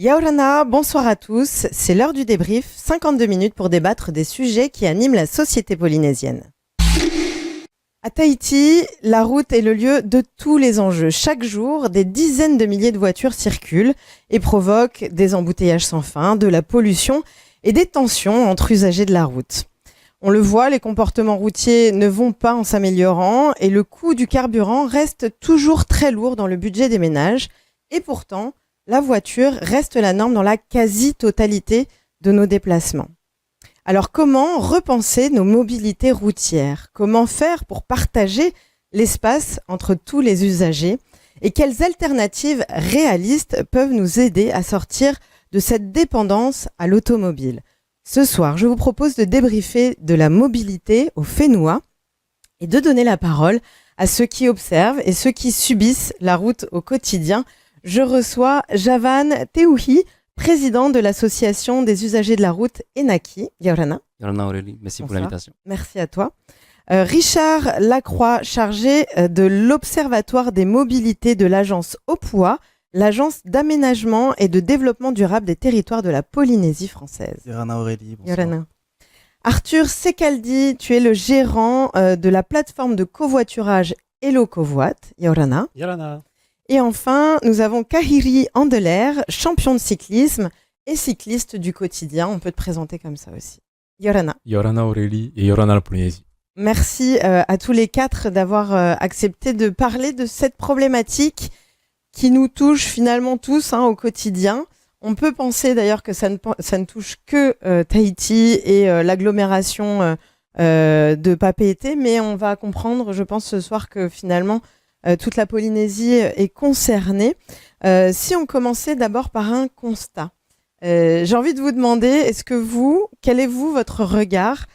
Yaorana, bonsoir à tous. C'est l'heure du débrief, 52 minutes pour débattre des sujets qui animent la société polynésienne. À Tahiti, la route est le lieu de tous les enjeux. Chaque jour, des dizaines de milliers de voitures circulent et provoquent des embouteillages sans fin, de la pollution et des tensions entre usagers de la route. On le voit, les comportements routiers ne vont pas en s'améliorant et le coût du carburant reste toujours très lourd dans le budget des ménages. Et pourtant, la voiture reste la norme dans la quasi-totalité de nos déplacements. Alors comment repenser nos mobilités routières ? Comment faire pour partager l'espace entre tous les usagers ? Et quelles alternatives réalistes peuvent nous aider à sortir de cette dépendance à l'automobile ? Ce soir, je vous propose de débriefer de la mobilité au Fénois et de donner la parole à ceux qui observent et ceux qui subissent la route au quotidien. Je reçois Javan Teouhi, président de l'association des usagers de la route Enaki. Yaorana. Yaorana Aurélie, merci pour l'invitation. Merci à toi. Richard Lacroix, chargé de l'Observatoire des mobilités de l'agence OPUA, l'agence d'aménagement et de développement durable des territoires de la Polynésie française. Yaorana Aurélie, bonsoir. Yaorana. Arthur Secaldi, tu es le gérant de la plateforme de covoiturage Hello Covoit. Yaorana. Yaorana. Et enfin, nous avons Kahiri Andeler, champion de cyclisme et cycliste du quotidien. On peut te présenter comme ça aussi. Yaorana. Yaorana Aurélie et Yaorana la Polynésie. Merci à tous les quatre d'avoir accepté de parler de cette problématique qui nous touche finalement tous au quotidien. On peut penser d'ailleurs que ça ne touche que Tahiti et l'agglomération de Papeete, mais on va comprendre, je pense, ce soir que finalement toute la Polynésie est concernée. Si on commençait d'abord par un constat, j'ai envie de vous demander, quel est votre regard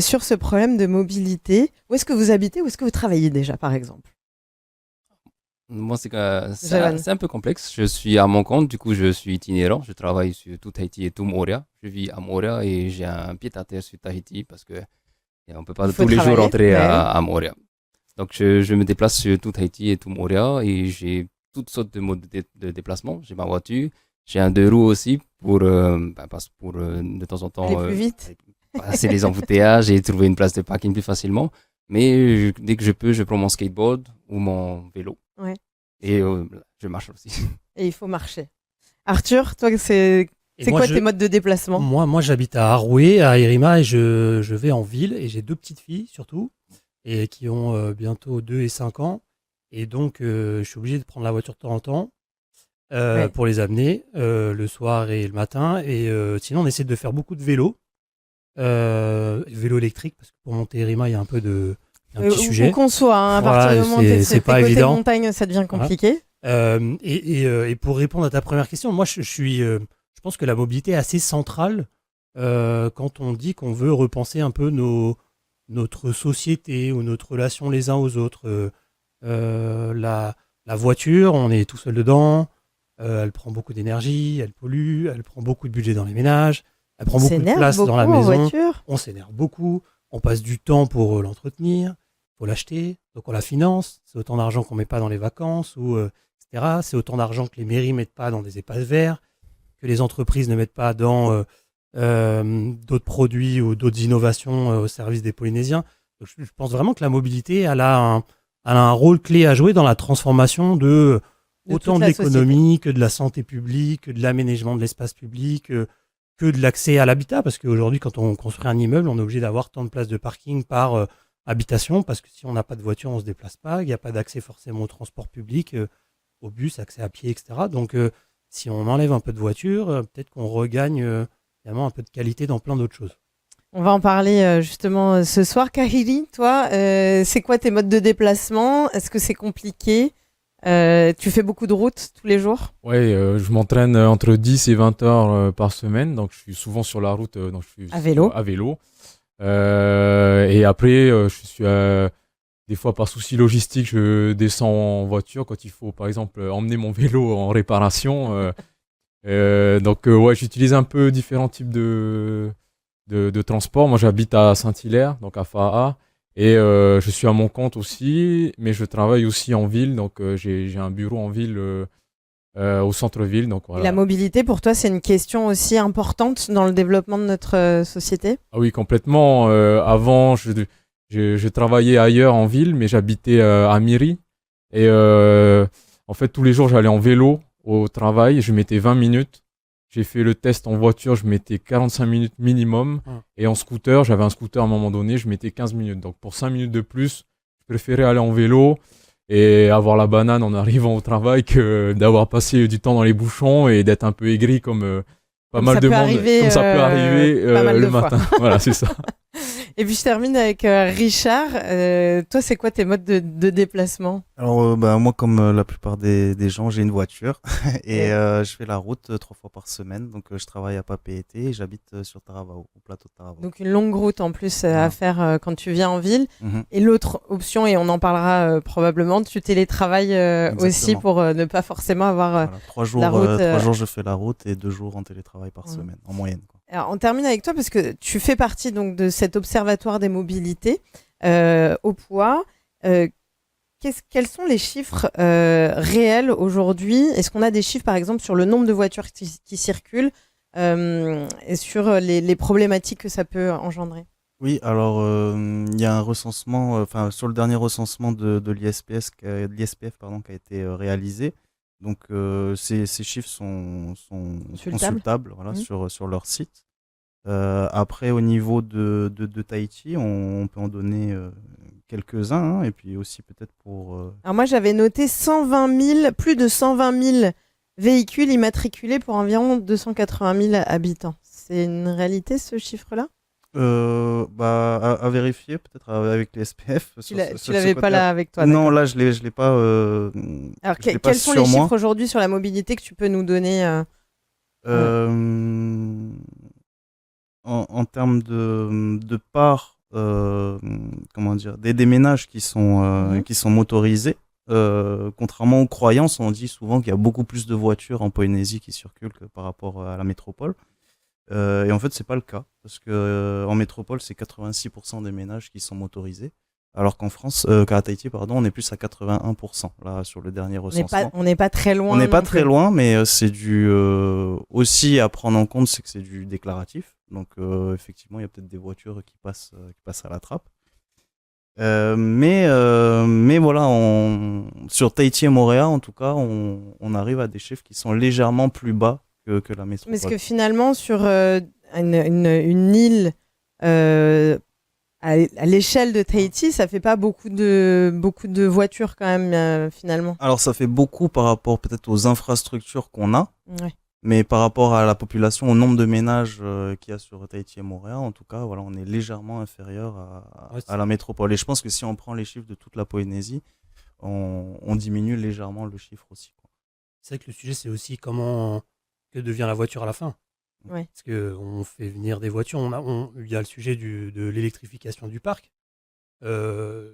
sur ce problème de mobilité ? Où est-ce que vous habitez ? Où est-ce que vous travaillez déjà, par exemple ? Moi, c'est un peu complexe. Je suis à mon compte, du coup, je suis itinérant. Je travaille sur tout Tahiti et tout Moorea. Je vis à Moorea et j'ai un pied-à-terre sur Tahiti parce qu'on ne peut pas tous les jours rentrer à Moorea. Donc, je me déplace sur tout Tahiti et tout Moorea et j'ai toutes sortes de modes de déplacement. J'ai ma voiture, j'ai un deux roues aussi pour de temps en temps aller plus vite. Passer les embouteillages et trouver une place de parking plus facilement. Mais dès que je peux, je prends mon skateboard ou mon vélo. Ouais. Et je marche aussi. Et il faut marcher. Arthur, toi, c'est quoi tes modes de déplacement ? Moi, j'habite à Aroué, à Irima, et je vais en ville. Et j'ai deux petites filles, surtout, et qui ont bientôt 2 et 5 ans. Et donc, je suis obligé de prendre la voiture de temps en temps pour les amener le soir et le matin. Et sinon, on essaie de faire beaucoup de vélo. Vélo électrique, parce que pour monter Irima, il y a un peu de... un petit sujet. On conçoit, à partir du moment où c'est pas côté évident. montagne, ça devient compliqué. Et pour répondre à ta première question, moi, je pense que la mobilité est assez centrale quand on dit qu'on veut repenser un peu notre société ou notre relation les uns aux autres. La voiture, on est tout seul dedans, elle prend beaucoup d'énergie, elle pollue, elle prend beaucoup de budget dans les ménages, elle prend beaucoup de place dans la maison. On s'énerve beaucoup, on passe du temps pour l'entretenir, il faut l'acheter, donc on la finance. C'est autant d'argent qu'on ne met pas dans les vacances, etc. C'est autant d'argent que les mairies ne mettent pas dans des espaces verts, que les entreprises ne mettent pas dans d'autres produits ou d'autres innovations au service des Polynésiens. Donc, je pense vraiment que la mobilité, elle a un rôle clé à jouer dans la transformation de autant de l'économie que de la santé publique, que de l'aménagement de l'espace public, que de l'accès à l'habitat, parce qu'aujourd'hui, quand on construit un immeuble, on est obligé d'avoir tant de places de parking par habitation, parce que si on n'a pas de voiture, on ne se déplace pas, il n'y a pas d'accès forcément au transport public, au bus, accès à pied, etc. Donc, si on enlève un peu de voiture, peut-être qu'on regagne évidemment un peu de qualité dans plein d'autres choses. On va en parler justement ce soir. Kahiri, toi, c'est quoi tes modes de déplacement ? Est-ce que c'est compliqué ? Tu fais beaucoup de routes tous les jours ? Oui, je m'entraîne entre 10 et 20 heures par semaine, donc je suis souvent sur la route, donc je suis à vélo. Et après, je suis des fois par souci logistique, je descends en voiture quand il faut, par exemple, emmener mon vélo en réparation. Donc, j'utilise un peu différents types de transport. Moi, j'habite à Saint-Hilaire, donc à Fa'a. Et je suis à mon compte aussi, mais je travaille aussi en ville. Donc, j'ai un bureau en ville au centre-ville. Donc, voilà. Et la mobilité, pour toi, c'est une question aussi importante dans le développement de notre société? Ah oui, complètement. Avant, je travaillais ailleurs en ville, mais j'habitais à Miri. Et en fait, tous les jours, j'allais en vélo au travail. Je mettais 20 minutes. J'ai fait le test en voiture, je mettais 45 minutes minimum. Et en scooter, j'avais un scooter à un moment donné, je mettais 15 minutes. Donc pour 5 minutes de plus, je préférais aller en vélo et avoir la banane en arrivant au travail que d'avoir passé du temps dans les bouchons et d'être un peu aigri comme pas mal de monde. Comme ça peut arriver le matin. Voilà, c'est ça. Et puis je termine avec Richard. Toi, c'est quoi tes modes de déplacement? Alors, moi, comme la plupart des gens, j'ai une voiture et je fais la route 3 fois par semaine. Donc, je travaille à Papeete et j'habite sur Taravao, au plateau de Taravao. Donc, une longue route en plus à faire quand tu viens en ville. Et l'autre option, et on en parlera probablement, tu télétravailles aussi pour ne pas forcément avoir 3 jours, la route. 3 jours, je fais la route et 2 jours en télétravail par semaine, en moyenne, quoi. Alors, on termine avec toi parce que tu fais partie donc de cet observatoire des mobilités au poids. Quels sont les chiffres réels aujourd'hui? Est-ce qu'on a des chiffres, par exemple, sur le nombre de voitures qui circulent et sur les problématiques que ça peut engendrer? Oui, alors il y a un recensement, sur le dernier recensement de l'ISPF qui a été réalisé. Donc ces chiffres sont consultables sur leur site. Après, au niveau de Tahiti, on peut en donner quelques-uns, et puis aussi peut-être pour... Alors moi, j'avais noté plus de 120 000 véhicules immatriculés pour environ 280 000 habitants. C'est une réalité, ce chiffre-là? À vérifier peut-être avec les SPF. Tu l'avais pas là avec toi? Non, là je l'ai pas. Alors quels sont les chiffres aujourd'hui sur la mobilité que tu peux nous donner? En termes de part, comment dire, des ménages qui sont motorisés. Contrairement aux croyances, on dit souvent qu'il y a beaucoup plus de voitures en Polynésie qui circulent que par rapport à la métropole. Et en fait, c'est pas le cas, parce que en métropole, c'est 86% des ménages qui sont motorisés, alors qu'en France, qu'à Tahiti, pardon, on est plus à 81%, là, sur le dernier recensement. On n'est pas très loin. On n'est pas très loin, mais c'est du aussi à prendre en compte, c'est que c'est du déclaratif. Donc, effectivement, il y a peut-être des voitures qui passent à la trappe. Mais voilà, sur Tahiti et Moorea, en tout cas, on arrive à des chiffres qui sont légèrement plus bas que la métropole. Parce que finalement, sur une île à l'échelle de Tahiti, ça fait pas beaucoup de voitures quand même, finalement. Alors, ça fait beaucoup par rapport peut-être aux infrastructures qu'on a, mais par rapport à la population, au nombre de ménages qu'il y a sur Tahiti et Moorea, en tout cas, voilà, on est légèrement inférieur à la métropole. Et je pense que si on prend les chiffres de toute la Polynésie, on diminue légèrement le chiffre aussi, quoi. C'est vrai que le sujet, c'est aussi que devient la voiture à la fin. Ouais. Parce qu'on fait venir des voitures. Il y a le sujet de l'électrification du parc. Mine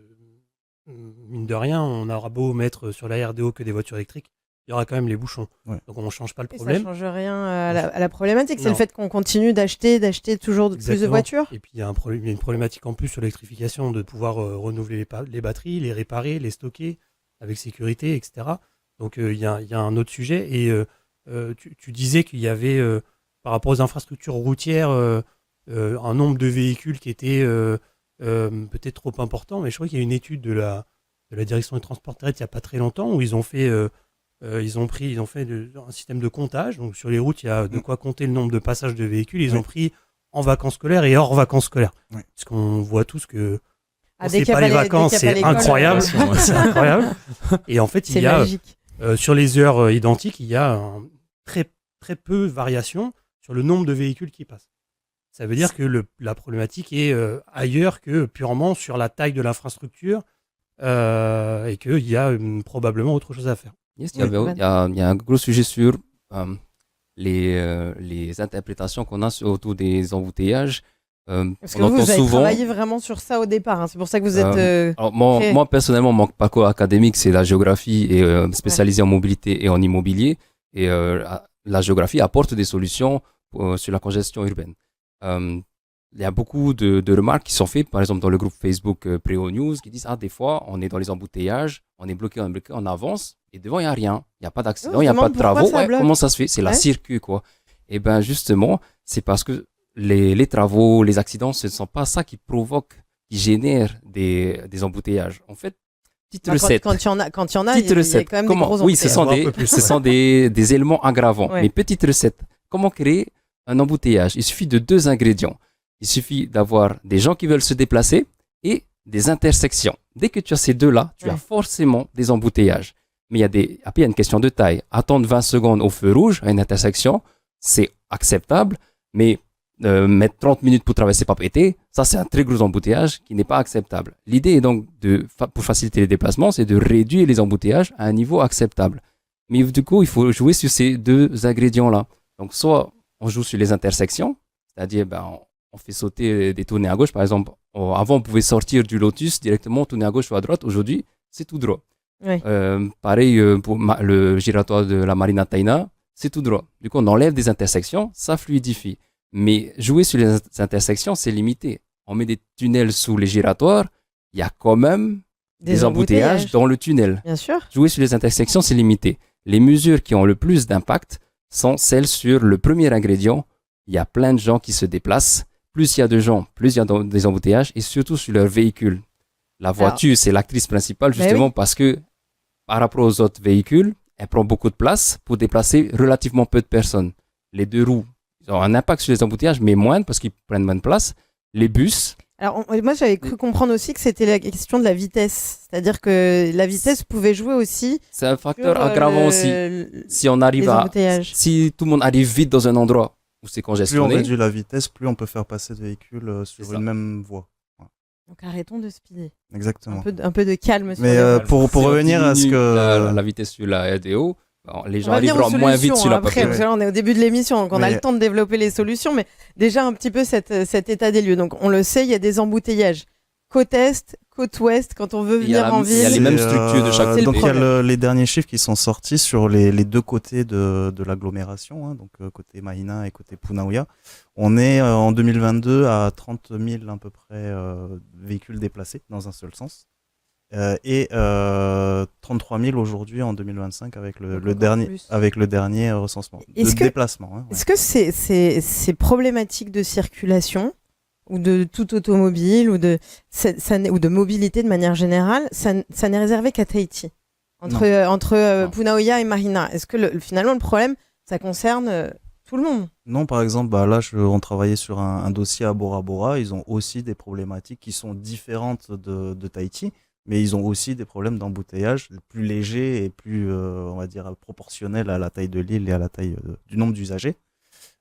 de rien, on aura beau mettre sur la RDO que des voitures électriques, il y aura quand même les bouchons. Ouais. Donc on ne change pas le problème. Ça ne change rien à la problématique. C'est le fait qu'on continue d'acheter toujours plus de voitures. Et puis il y a une problématique en plus sur l'électrification, de pouvoir renouveler les batteries, les réparer, les stocker avec sécurité, etc. Donc il y a un autre sujet. Et tu disais qu'il y avait, par rapport aux infrastructures routières, un nombre de véhicules qui était peut-être trop important, mais je crois qu'il y a une étude de la direction des transports terrestres il n'y a pas très longtemps où ils ont fait un système de comptage. Donc sur les routes, il y a de quoi compter le nombre de passages de véhicules. Ils ont pris en vacances scolaires et hors vacances scolaires. Oui. Parce qu'on voit tous que c'est pas les vacances, c'est incroyable. C'est incroyable. Et en fait, il y a sur les heures identiques, il y a très, très peu de variations sur le nombre de véhicules qui passent. Ça veut dire que la problématique est ailleurs que purement sur la taille de l'infrastructure et qu'il y a probablement autre chose à faire. Yes, il y a un gros sujet sur les interprétations qu'on a autour des embouteillages. Parce que vous avez travaillé vraiment sur ça au départ, hein. C'est pour ça que vous êtes... Alors moi, personnellement, mon parcours académique, c'est la géographie et spécialisée en mobilité et en immobilier. Et la géographie apporte des solutions sur la congestion urbaine. il y a beaucoup de remarques qui sont faites, par exemple dans le groupe Facebook Préo News, qui disent des fois on est dans les embouteillages, on est bloqué, on avance et devant il y a rien, il y a pas d'accident, il y a pas de travaux. Comment ça se fait? C'est la circuit quoi. Et ben justement, c'est parce que les travaux, les accidents, ce ne sont pas ça qui provoque, qui génère des embouteillages. En fait, petite recette. Quand il y en a, il y a quand même des gros embouteillages. Oui, ce sont des éléments aggravants. Ouais. Mais petite recette. Comment créer un embouteillage? Il suffit de 2 ingrédients. Il suffit d'avoir des gens qui veulent se déplacer et des intersections. Dès que tu as ces deux-là, tu as forcément des embouteillages. Mais après, il y a une question de taille. Attendre 20 secondes au feu rouge à une intersection, c'est acceptable, mais mettre 30 minutes pour traverser Papeete, ça c'est un très gros embouteillage qui n'est pas acceptable. L'idée est donc, pour faciliter les déplacements, c'est de réduire les embouteillages à un niveau acceptable. Mais du coup, il faut jouer sur ces 2 ingrédients-là. Donc soit on joue sur les intersections, c'est-à-dire on fait sauter des tournées à gauche. Par exemple, avant on pouvait sortir du Lotus directement, tourner à gauche ou à droite. Aujourd'hui, c'est tout droit. Oui. Pareil pour le giratoire de la Marina Taina, c'est tout droit. Du coup, on enlève des intersections, ça fluidifie. Mais jouer sur les intersections, c'est limité. On met des tunnels sous les giratoires, il y a quand même des embouteillages dans le tunnel. Bien sûr. Jouer sur les intersections, c'est limité. Les mesures qui ont le plus d'impact sont celles sur le premier ingrédient. Il y a plein de gens qui se déplacent. Plus il y a de gens, plus il y a des embouteillages, et surtout sur leur véhicule. La voiture, c'est l'actrice principale, justement, parce que par rapport aux autres véhicules, elle prend beaucoup de place pour déplacer relativement peu de personnes. Les 2 roues, ils ont un impact sur les embouteillages, mais moindre parce qu'ils prennent moins de place. Les bus. Alors, moi, j'avais cru comprendre aussi que c'était la question de la vitesse. C'est-à-dire que la vitesse pouvait jouer aussi. C'est un facteur aggravant aussi. Si on arrive si tout le monde arrive vite dans un endroit où c'est congestionné. Plus on réduit la vitesse, plus on peut faire passer de véhicules sur une même voie. Donc arrêtons de speeder. Exactement. Un peu de calme. Mais pour revenir à ce que la vitesse sur la RDO, les gens arriveront moins vite sur la après, parce que là, on est au début de l'émission, donc on a le temps de développer les solutions, mais déjà un petit peu cet état des lieux. Donc on le sait, il y a des embouteillages côte est, côte ouest, quand on veut venir en ville. Il y a les mêmes structures de chaque côté. Donc il y a les derniers chiffres qui sont sortis sur les 2 côtés de l'agglomération, hein, donc côté Mahina et côté Punaouia. On est en 2022 à 30 000 à peu près véhicules déplacés dans un seul sens. Et 33 000 aujourd'hui en 2025 avec le dernier recensement de déplacement. Hein, Est-ce que ces problématiques de circulation ou de toute automobile ou de mobilité de manière générale, ça n'est réservé qu'à Tahiti entre Punaouia et Mahina? Est-ce que finalement le problème, ça concerne tout le monde? Non, par exemple, là, on travaillait sur un dossier à Bora Bora. Ils ont aussi des problématiques qui sont différentes de Tahiti. Mais ils ont aussi des problèmes d'embouteillage plus légers et plus, on va dire, proportionnels à la taille de l'île et à la taille du nombre d'usagers.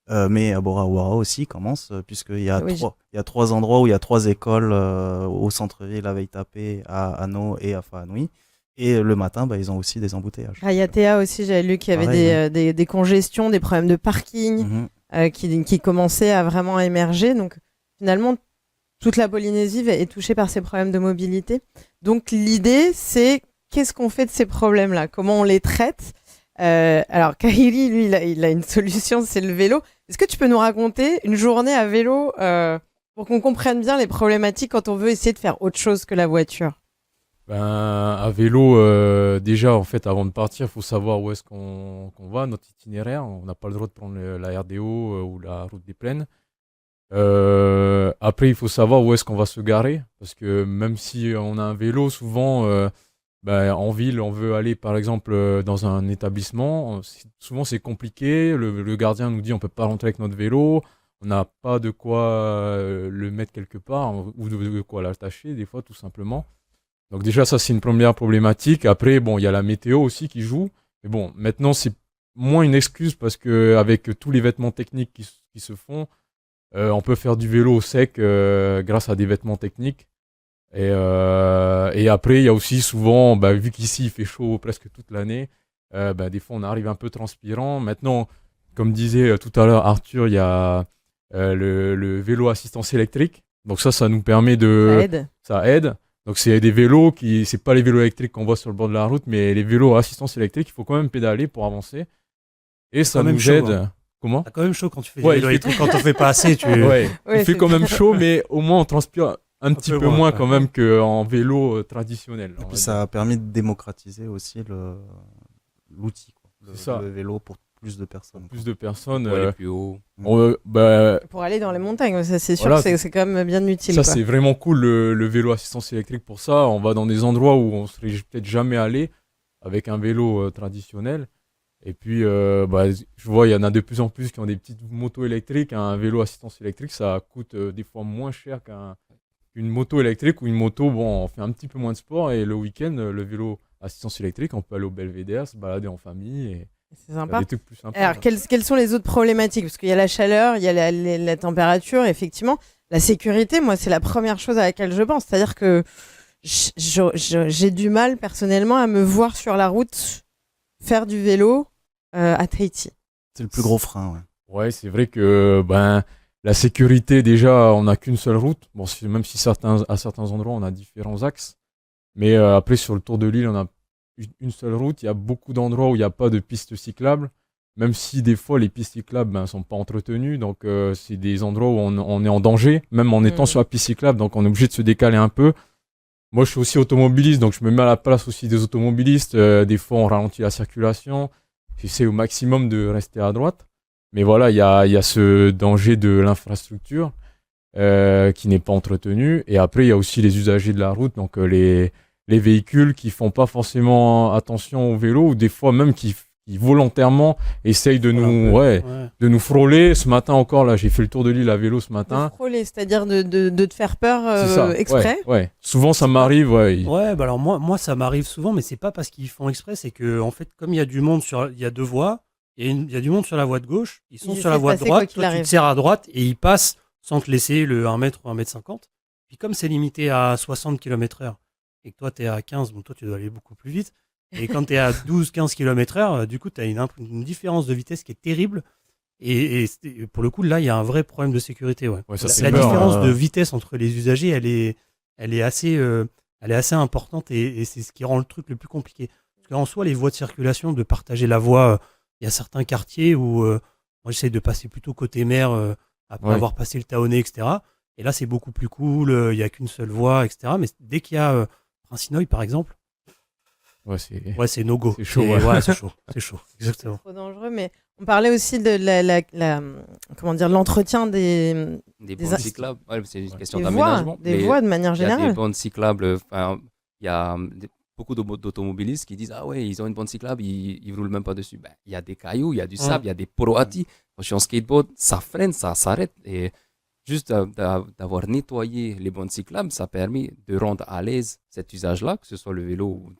Mais à Bora Bora aussi commence, puisqu'il y a 3 endroits où il y a 3 écoles au centre-ville, à Veitapé, à Ano et à Fa'anui. Et le matin, ils ont aussi des embouteillages. À Yatea aussi, j'avais lu qu'il y avait des congestions, des problèmes de parking qui commençaient à vraiment émerger. Donc finalement, toute la Polynésie est touchée par ces problèmes de mobilité. Donc l'idée, c'est qu'est-ce qu'on fait de ces problèmes-là? Comment on les traite? Alors Kahiri, lui, il a une solution, c'est le vélo. Est-ce que tu peux nous raconter une journée à vélo pour qu'on comprenne bien les problématiques quand on veut essayer de faire autre chose que la voiture? À vélo, déjà, en fait, avant de partir, il faut savoir où est-ce qu'on va, notre itinéraire. On n'a pas le droit de prendre la RDO ou la route des plaines. Après, il faut savoir où est-ce qu'on va se garer, parce que même si on a un vélo, souvent en ville, on veut aller par exemple dans un établissement, souvent c'est compliqué, le gardien nous dit on peut pas rentrer avec notre vélo, on n'a pas de quoi le mettre quelque part, ou de quoi l'attacher des fois tout simplement. Donc déjà ça c'est une première problématique. Après il y a la météo aussi qui joue, mais bon maintenant c'est moins une excuse parce que avec tous les vêtements techniques qui se font, on peut faire du vélo au sec grâce à des vêtements techniques. Et après, il y a aussi souvent, vu qu'ici il fait chaud presque toute l'année, des fois on arrive un peu transpirant. Maintenant, comme disait tout à l'heure Arthur, il y a le vélo assistance électrique. Donc ça nous permet Ça aide. Donc c'est des vélos c'est pas les vélos électriques qu'on voit sur le bord de la route, mais les vélos à assistance électrique, il faut quand même pédaler pour avancer. Et ça nous aide. Comment? T'as quand même chaud quand tu fais du vélo électrique, quand on fait pas assez, il fait quand même chaud, mais au moins on transpire un petit peu moins quand même qu'en vélo traditionnel. Et puis ça a permis de démocratiser aussi l'outil, le vélo pour plus de personnes. Plus de personnes. Pour aller plus haut. Pour aller dans les montagnes, ça c'est sûr que c'est quand même bien utile. Ça c'est vraiment cool le vélo assistance électrique pour ça. On va dans des endroits où on serait peut-être jamais allé avec un vélo traditionnel. Et puis je vois il y en a de plus en plus qui ont des petites motos électriques. Un vélo assistance électrique ça coûte des fois moins cher qu'une moto électrique ou une moto, on fait un petit peu moins de sport et le week-end, le vélo assistance électrique, on peut aller au Belvédère, se balader en famille et c'est sympa. des trucs plus sympas. Alors, quelles sont les autres problématiques? Parce qu'il y a la chaleur, il y a la température, effectivement. La sécurité, moi, c'est la première chose à laquelle je pense. C'est-à-dire que j'ai du mal, personnellement, à me voir sur la route faire du vélo à Tahiti. C'est le plus gros frein, Ouais, c'est vrai que la sécurité, déjà, on n'a qu'une seule route. Bon, même si à certains endroits, on a différents axes. Mais après, sur le tour de l'île, on a une seule route. Il y a beaucoup d'endroits où il n'y a pas de pistes cyclables. Même si des fois, les pistes cyclables ne sont pas entretenues. Donc, c'est des endroits où on est en danger, même en étant sur la piste cyclable. Donc, on est obligé de se décaler un peu. Moi, je suis aussi automobiliste, donc je me mets à la place aussi des automobilistes. Des fois, on ralentit la circulation. J'essaie au maximum de rester à droite. Mais voilà, il y a ce danger de l'infrastructure qui n'est pas entretenu. Et après, il y a aussi les usagers de la route, donc les véhicules qui font pas forcément attention au vélo ou des fois même qui volontairement essayent de nous frôler. Ce matin encore, là, j'ai fait le tour de l'île à vélo ce matin. De frôler, c'est-à-dire de te faire peur exprès. Ouais. Souvent, ça m'arrive. Alors moi, ça m'arrive souvent, mais c'est pas parce qu'ils font exprès, c'est que en fait, comme il y a du monde il y a deux voies. Il y a du monde sur la voie de gauche, ils sont sur la voie de droite, toi tu te serres à droite et ils passent sans te laisser le 1 mètre ou 1 mètre 50. Puis comme c'est limité à 60 km/h et que toi tu es à 15, bon toi tu dois aller beaucoup plus vite. Et quand tu es à 12-15 km/h, du coup tu as une différence de vitesse qui est terrible. Et pour le coup, là, il y a un vrai problème de sécurité. La différence de vitesse entre les usagers, elle est assez importante et c'est ce qui rend le truc le plus compliqué. Parce qu'en soi, les voies de circulation, de partager la voie... Il y a certains quartiers où moi j'essaie de passer plutôt côté mer après avoir passé le Taonnet, etc. Et là c'est beaucoup plus cool, il n'y a qu'une seule voie, etc. Mais dès qu'il y a Prince-Inouï par exemple, c'est no go. C'est chaud. C'est chaud, exactement. C'est trop dangereux, mais on parlait aussi de l'entretien des bandes cyclables. C'est une question d'aménagement. Des voies de manière générale. Il y a des bandes cyclables. Il y a beaucoup d'automobilistes qui disent ils ont une bande cyclable, ils roulent même pas dessus. Il y a des cailloux, il y a du sable, il y a des poroati. Quand je suis en skateboard, ça freine, ça s'arrête. Et juste d'avoir nettoyé les bandes cyclables, ça permet de rendre à l'aise cet usage-là, que ce soit le vélo ou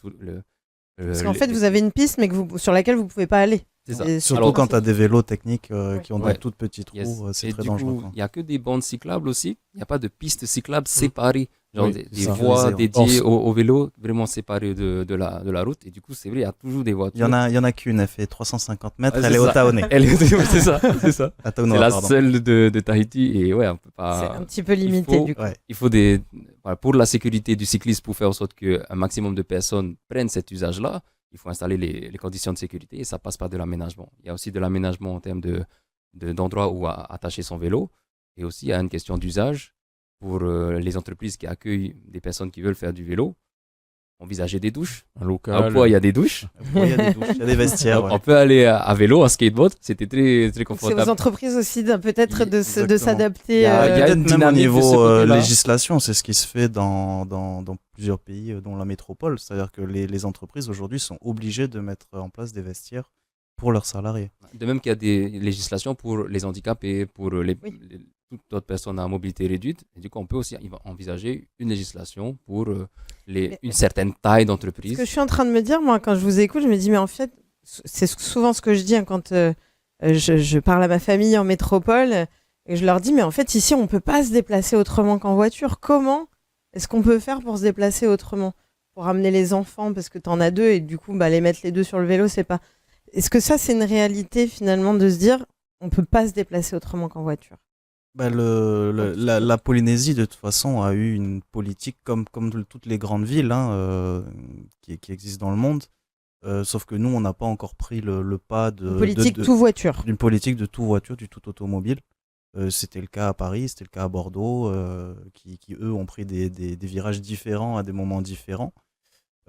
parce qu'en fait, vous avez une piste, mais sur laquelle vous pouvez pas aller. C'est ça. Surtout quand tu as des vélos techniques qui ont des toutes petites roues, c'est très dangereux. Il n'y a que des bandes cyclables aussi. Il n'y a pas de pistes cyclables séparées. Genre des voies dédiées au vélo, vraiment séparées de la route. Et du coup, c'est vrai, il y a toujours des voitures. Il y en a qu'une, elle fait 350 mètres, elle est au Taonnet. C'est ça. C'est la seule de Tahiti. Et on peut pas. C'est un petit peu limité du coup. Il faut pour la sécurité du cycliste, pour faire en sorte qu'un maximum de personnes prennent cet usage-là, il faut installer les conditions de sécurité et ça passe par de l'aménagement. Il y a aussi de l'aménagement en termes d'endroits où attacher son vélo. Et aussi, il y a une question d'usage. Pour les entreprises qui accueillent des personnes qui veulent faire du vélo, envisager des douches. Un local. Il y a des douches. Il y a des vestiaires. On peut aller à vélo, à skateboard. C'était très, très confortable. C'est aux entreprises aussi peut-être de s'adapter. Il y a une dynamique même au niveau législation. C'est ce qui se fait dans plusieurs pays, dont la métropole. C'est-à-dire que les entreprises aujourd'hui sont obligées de mettre en place des vestiaires pour leurs salariés. De même qu'il y a des législations pour les handicapés, pour toute autre personne à mobilité réduite. Et du coup, on peut aussi envisager une législation pour une certaine taille d'entreprise. Ce que je suis en train de me dire, moi, quand je vous écoute, je me dis, mais en fait, c'est souvent ce que je dis quand je parle à ma famille en métropole, et je leur dis, mais en fait, ici, on ne peut pas se déplacer autrement qu'en voiture. Comment est-ce qu'on peut faire pour se déplacer autrement? Pour amener les enfants, parce que tu en as deux, et du coup, les mettre les deux sur le vélo, c'est pas... Est-ce que ça, c'est une réalité, finalement, de se dire, on ne peut pas se déplacer autrement qu'en voiture? La Polynésie, de toute façon, a eu une politique comme toutes les grandes villes qui existent dans le monde, Sauf que nous, on n'a pas encore pris le pas d'une politique tout voiture. D'une politique de tout voiture, du tout automobile. C'était le cas à Paris, c'était le cas à Bordeaux, qui eux ont pris des virages différents à des moments différents.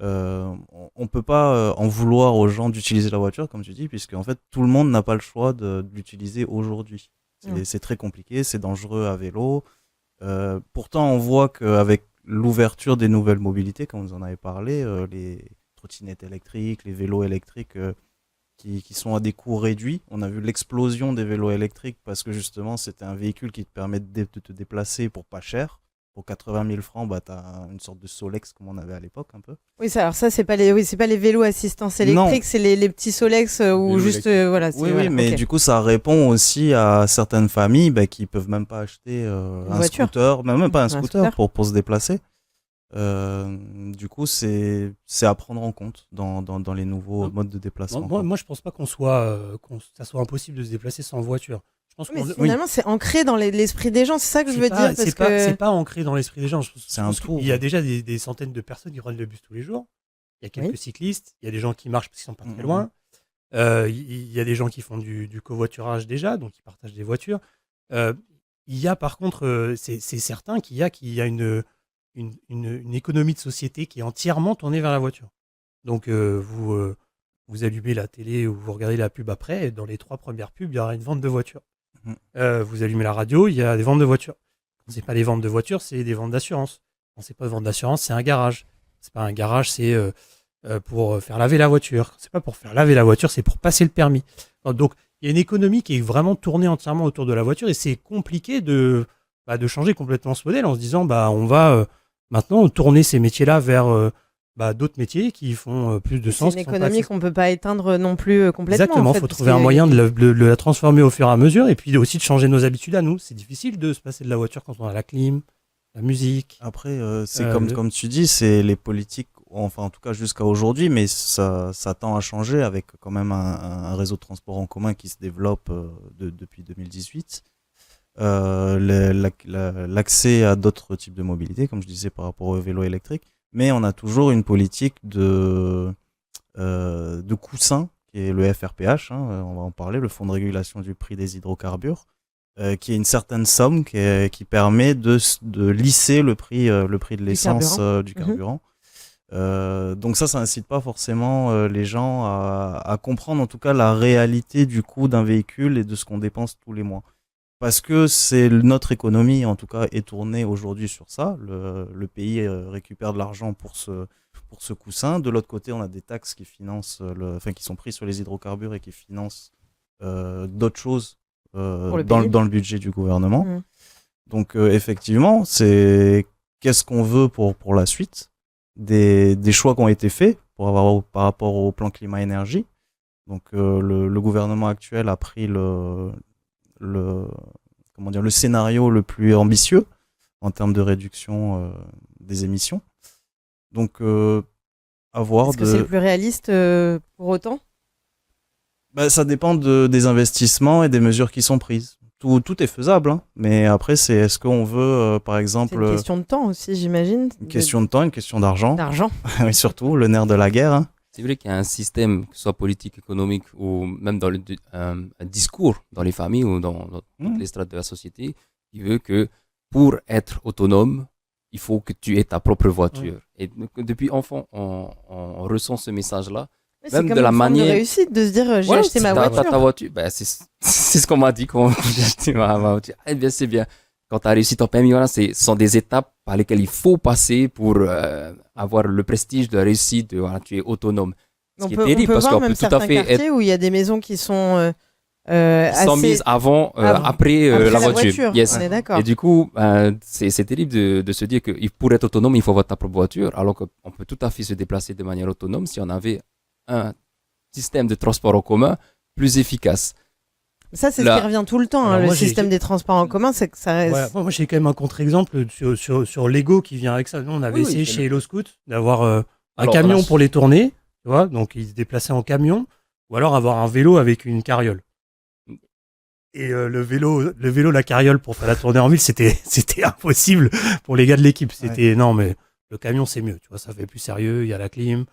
On peut pas en vouloir aux gens d'utiliser la voiture, comme tu dis, puisque en fait tout le monde n'a pas le choix de l'utiliser aujourd'hui. C'est très compliqué, c'est dangereux à vélo. Pourtant, on voit qu'avec l'ouverture des nouvelles mobilités, comme vous en avez parlé, les trottinettes électriques, les vélos électriques qui sont à des coûts réduits. On a vu l'explosion des vélos électriques parce que justement, c'était un véhicule qui te permet de te déplacer pour pas cher. Pour 80 000 francs, bah, tu as une sorte de Solex comme on avait à l'époque un peu. Oui, alors ça, c'est pas les vélos assistance électrique, c'est les petits Solex ou juste... voilà. Oui, mais du coup, ça répond aussi à certaines familles qui peuvent même pas acheter un scooter, même pas un scooter pour se déplacer. Du coup, c'est à prendre en compte dans les nouveaux modes de déplacement. Moi, je pense pas que ça soit impossible de se déplacer sans voiture. Mais finalement, c'est ancré dans l'esprit des gens, c'est ça que je veux dire. C'est pas ancré dans l'esprit des gens. C'est un tout. Il y a déjà des centaines de personnes qui prennent le bus tous les jours. Il y a quelques cyclistes, il y a des gens qui marchent parce qu'ils sont pas très loin. Il y a des gens qui font du covoiturage déjà, donc ils partagent des voitures. Il y a par contre, c'est certain qu'il y a une économie de société qui est entièrement tournée vers la voiture. Donc vous allumez la télé ou vous regardez la pub après, et dans les 3 premières pubs, il y aura une vente de voitures. Vous allumez la radio, il y a des ventes de voitures. Quand c'est pas des ventes de voitures, c'est des ventes d'assurance. Quand c'est pas de vente d'assurance, c'est un garage. C'est pas un garage, c'est pour faire laver la voiture. C'est pas pour faire laver la voiture, c'est pour passer le permis. Donc il y a une économie qui est vraiment tournée entièrement autour de la voiture et c'est compliqué de changer complètement ce modèle en se disant on va maintenant tourner ces métiers-là vers d'autres métiers qui font plus de sens. C'est une économie qu'on ne peut pas éteindre non plus complètement. Exactement, il faut trouver un moyen de la transformer au fur et à mesure et puis aussi de changer nos habitudes à nous. C'est difficile de se passer de la voiture quand on a la clim, la musique. Après, c'est comme tu dis, c'est les politiques, enfin en tout cas jusqu'à aujourd'hui, mais ça tend à changer avec quand même un réseau de transport en commun qui se développe depuis 2018. L'accès à d'autres types de mobilité, comme je disais par rapport au vélo électrique. Mais on a toujours une politique de coussin, qui est le FRPH, on va en parler, le Fonds de régulation du prix des hydrocarbures, qui est une certaine somme qui permet de lisser le prix de l'essence, du carburant. Donc ça incite pas forcément les gens à comprendre en tout cas la réalité du coût d'un véhicule et de ce qu'on dépense tous les mois. Parce que notre économie, en tout cas, est tournée aujourd'hui sur ça. Le pays récupère de l'argent pour ce coussin. De l'autre côté, on a des taxes qui financent, qui sont prises sur les hydrocarbures et qui financent d'autres choses dans le budget du gouvernement. Donc, effectivement, c'est qu'est-ce qu'on veut pour la suite, des choix qui ont été faits par rapport au plan climat-énergie. Donc, le gouvernement actuel a pris le scénario le plus ambitieux en termes de réduction des émissions. Donc, à voir. Est-ce que c'est le plus réaliste pour autant ? Ça dépend des investissements et des mesures qui sont prises. Tout est faisable, mais après, est-ce qu'on veut, par exemple... C'est une question de temps aussi, j'imagine. Une question de temps, une question d'argent. D'argent. Oui, surtout, le nerf de la guerre. C'est vrai qu'il y a un système, que ce soit politique, économique ou même dans un discours dans les familles ou dans toutes les strates de la société, qui veut que pour être autonome, il faut que tu aies ta propre voiture. Et depuis enfant, on ressent ce message-là. Mais même c'est comme une forme de réussite de se dire j'ai acheté ma voiture. Ta voiture, c'est ce qu'on m'a dit quand j'ai acheté ma voiture. Eh bien, c'est bien. Quand tu as réussi ton permis, ce sont des étapes par lesquelles il faut passer pour avoir le prestige de la réussite, tu es autonome. Ce qui est terrible parce qu'on peut tout à fait être où il y a des maisons qui sont sont mises après la voiture. Yes. On est d'accord. Et du coup, c'est terrible de se dire que pour être autonome, il faut avoir ta propre voiture, alors qu'on peut tout à fait se déplacer de manière autonome si on avait un système de transport en commun plus efficace. Ça, c'est ce qui revient tout le temps, le système des transports en commun, c'est que ça... moi, j'ai quand même un contre-exemple sur Lego qui vient avec ça. Nous, on avait essayé chez Hello Scoot d'avoir un camion pour les tourner, tu vois, donc ils se déplaçaient en camion, ou alors avoir un vélo avec une carriole. Et le vélo, la carriole pour faire la tournée en ville, c'était impossible pour les gars de l'équipe. Non, mais le camion, c'est mieux, tu vois, ça fait plus sérieux, il y a la clim,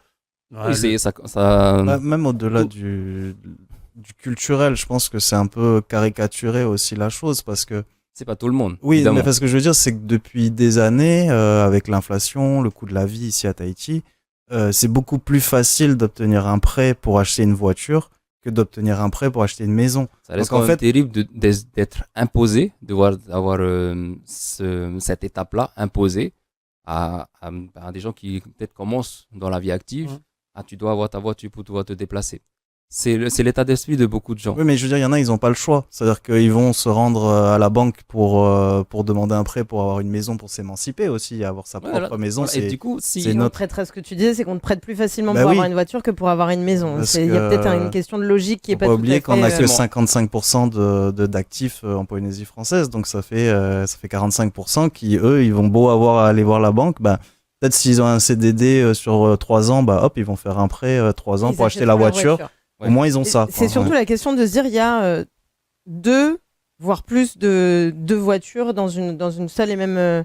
Oui, ça... Même au-delà du culturel, je pense que c'est un peu caricaturé aussi la chose parce que c'est pas tout le monde. Oui, évidemment. mais parce que je veux dire, c'est que depuis des années, avec l'inflation, le coût de la vie ici à Tahiti, c'est beaucoup plus facile d'obtenir un prêt pour acheter une voiture que d'obtenir un prêt pour acheter une maison. Ça reste quand même terrible d'être imposé, d'avoir cette étape-là imposée à des gens qui peut-être commencent dans la vie active. Tu dois avoir ta voiture pour pouvoir te déplacer. C'est l'état d'esprit de beaucoup de gens. Oui, mais je veux dire, il y en a, ils n'ont pas le choix. C'est-à-dire qu'ils vont se rendre à la banque pour demander un prêt pour avoir une maison, pour s'émanciper aussi, avoir sa propre maison. Voilà. Et du coup, si on prêterait ce que tu disais, c'est qu'on te prête plus facilement pour avoir une voiture que pour avoir une maison. Il y a peut-être une question de logique qui est pas tout à fait... oublier qu'on n'a que 55% d'actifs en Polynésie française, donc ça fait 45% qui, eux, ils vont beau aller voir la banque, peut-être s'ils ont un CDD sur 3 ans, hop, ils vont faire un prêt 3 ans pour acheter la voiture. Au moins, ils ont ça. C'est surtout la question de se dire, il y a 2, voire plus de voitures dans une seule et même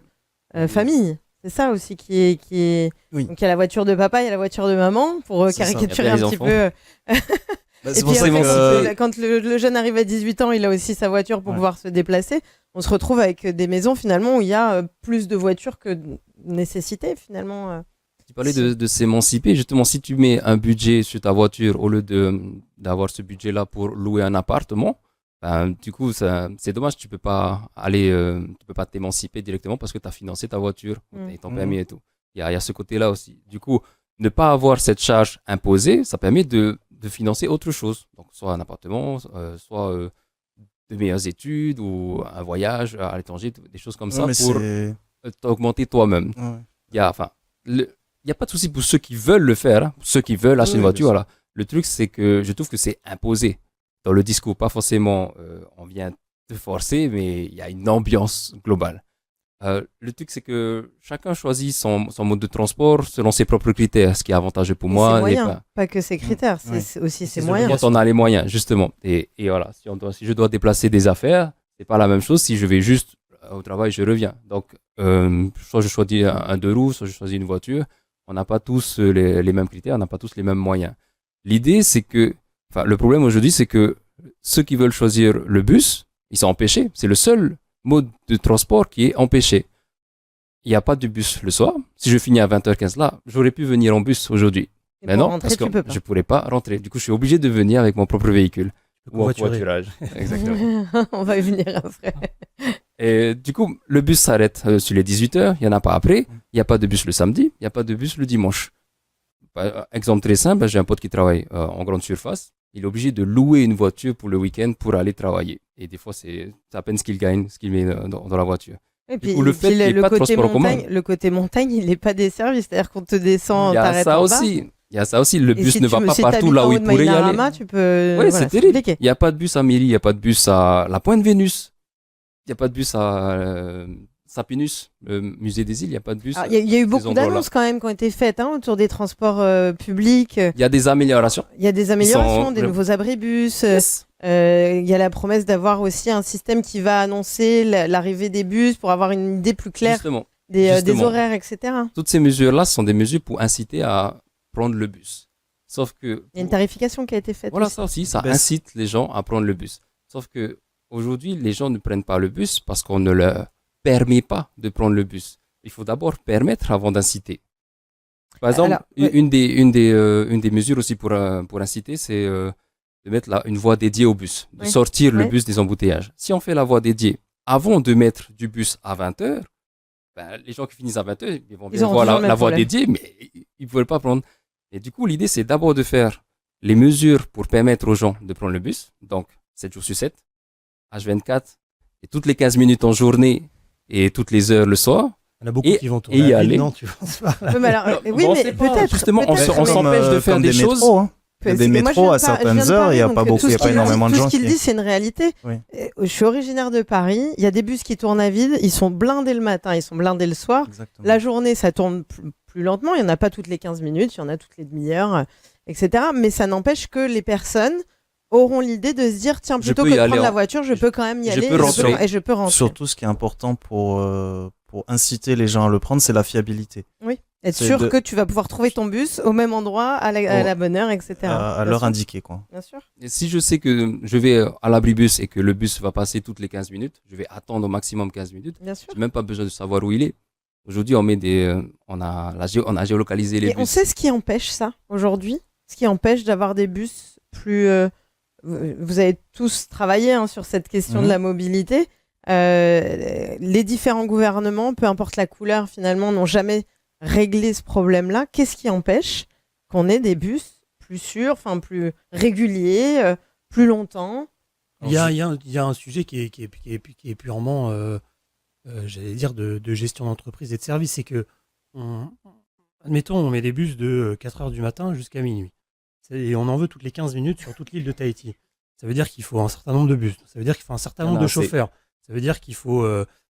famille. C'est ça aussi qui est... Oui. Donc, il y a la voiture de papa, il y a la voiture de maman, pour caricaturer un petit peu. Et puis après, quand le jeune arrive à 18 ans, il a aussi sa voiture pour pouvoir se déplacer. On se retrouve avec des maisons, finalement, où il y a plus de voitures que de nécessité, finalement. Tu parlais de s'émanciper. Justement, si tu mets un budget sur ta voiture au lieu d'avoir ce budget-là pour louer un appartement, du coup, c'est dommage. Tu peux pas t'émanciper directement parce que tu as financé ta voiture et ton permis et tout. Il y a ce côté-là aussi. Du coup, ne pas avoir cette charge imposée, ça permet de financer autre chose. Donc, soit un appartement, soit de meilleures études ou un voyage à l'étranger, des choses comme ça pour t'augmenter toi-même. Il n'y a pas de souci pour ceux qui veulent le faire, pour ceux qui veulent acheter une voiture. Voilà. Le truc, c'est que je trouve que c'est imposé dans le discours. Pas forcément, on vient te forcer, mais il y a une ambiance globale. Le truc, c'est que chacun choisit son mode de transport selon ses propres critères. Ce qui est avantageux pour moi. Pas que ses critères, c'est aussi ses moyens. Quand on a les moyens, justement. Et voilà, si je dois déplacer des affaires, c'est pas la même chose si je vais juste au travail, je reviens. Donc, soit je choisis un 2 roues, soit je choisis une voiture. On n'a pas tous les mêmes critères, on n'a pas tous les mêmes moyens. L'idée, c'est que, le problème aujourd'hui, c'est que ceux qui veulent choisir le bus, ils sont empêchés. C'est le seul mode de transport qui est empêché. Il n'y a pas de bus le soir. Si je finis à 20h15 là, j'aurais pu venir en bus aujourd'hui. Mais non, parce que je ne pourrais pas rentrer. Du coup, je suis obligé de venir avec mon propre véhicule. Ou en covoiturage. Exactement. On va y venir après. Et du coup, le bus s'arrête sur les 18h, il n'y en a pas après. Il n'y a pas de bus le samedi, il n'y a pas de bus le dimanche. Exemple très simple, j'ai un pote qui travaille en grande surface. Il est obligé de louer une voiture pour le week-end pour aller travailler. Et des fois, c'est à peine ce qu'il gagne, ce qu'il met dans la voiture. Et puis, le côté montagne, il n'est pas desservi. C'est-à-dire qu'on te descend, t'arrêtes en bas. Il y a ça aussi. Le bus ne va pas partout là où il pourrait y aller. C'est terrible. Il n'y a pas de bus à Méry, il n'y a pas de bus à la Pointe-Vénus. Il n'y a pas de bus à Sapinus, le musée des îles, il n'y a pas de bus. Il y a eu beaucoup d'annonces quand même qui ont été faites autour des transports publics. Il y a des améliorations. Il y a des améliorations, des nouveaux abribus. Yes. Il y a la promesse d'avoir aussi un système qui va annoncer l'arrivée des bus pour avoir une idée plus claire des horaires, etc. Toutes ces mesures-là sont des mesures pour inciter à prendre le bus. Sauf que... Il y a une tarification qui a été faite. Voilà, ça aussi, ça incite les gens à prendre le bus. Sauf que aujourd'hui, les gens ne prennent pas le bus parce qu'on ne leur permet pas de prendre le bus. Il faut d'abord permettre avant d'inciter. Par exemple, une des mesures aussi pour inciter, c'est de mettre une voie dédiée au bus, de sortir le bus des embouteillages. Si on fait la voie dédiée avant de mettre du bus à 20h, les gens qui finissent à 20h, ils vont bien voir la voie dédiée, mais ils ne veulent pas prendre. Et du coup, l'idée, c'est d'abord de faire les mesures pour permettre aux gens de prendre le bus, donc 7 jours sur 7, H24, et toutes les 15 minutes en journée et toutes les heures le soir. Il y en a beaucoup qui vont tourner à non, tu penses pas. Oui, mais peut-être. Justement, on s'empêche de faire des choses. Il y a des métros à certaines heures, il n'y a pas énormément de gens. Tout ce qu'il dit, c'est une réalité. Je suis originaire de Paris, il y a des bus qui tournent à vide, ils sont blindés le matin, ils sont blindés le soir. Exactement. La journée, ça tourne plus lentement, il n'y en a pas toutes les 15 minutes, il y en a toutes les demi-heures, etc. Mais ça n'empêche que les personnes auront l'idée de se dire, tiens, plutôt que de prendre la voiture, je peux quand même y aller et je peux rentrer. Surtout, ce qui est important pour inciter les gens à le prendre, c'est la fiabilité. Oui. Être sûr que tu vas pouvoir trouver ton bus au même endroit, à la bonne heure, etc. À l'heure indiquée, quoi. Bien sûr. Et si je sais que je vais à l'abribus et que le bus va passer toutes les 15 minutes, je vais attendre au maximum 15 minutes. Bien sûr. J'ai même pas besoin de savoir où il est. Aujourd'hui, on a géolocalisé les bus. On sait ce qui empêche ça aujourd'hui, ce qui empêche d'avoir des bus plus. Vous avez tous travaillé sur cette question de la mobilité. Les différents gouvernements, peu importe la couleur, finalement, n'ont jamais réglé ce problème-là. Qu'est-ce qui empêche qu'on ait des bus plus sûrs, plus réguliers, plus longtemps? Il y a un sujet qui est purement, j'allais dire, de gestion d'entreprise et de service. C'est que, admettons, on met des bus de 4h du matin jusqu'à minuit. Et on en veut toutes les 15 minutes sur toute l'île de Tahiti. Ça veut dire qu'il faut un certain nombre de bus. Ça veut dire qu'il faut un certain nombre de chauffeurs. Ça veut dire qu'il faut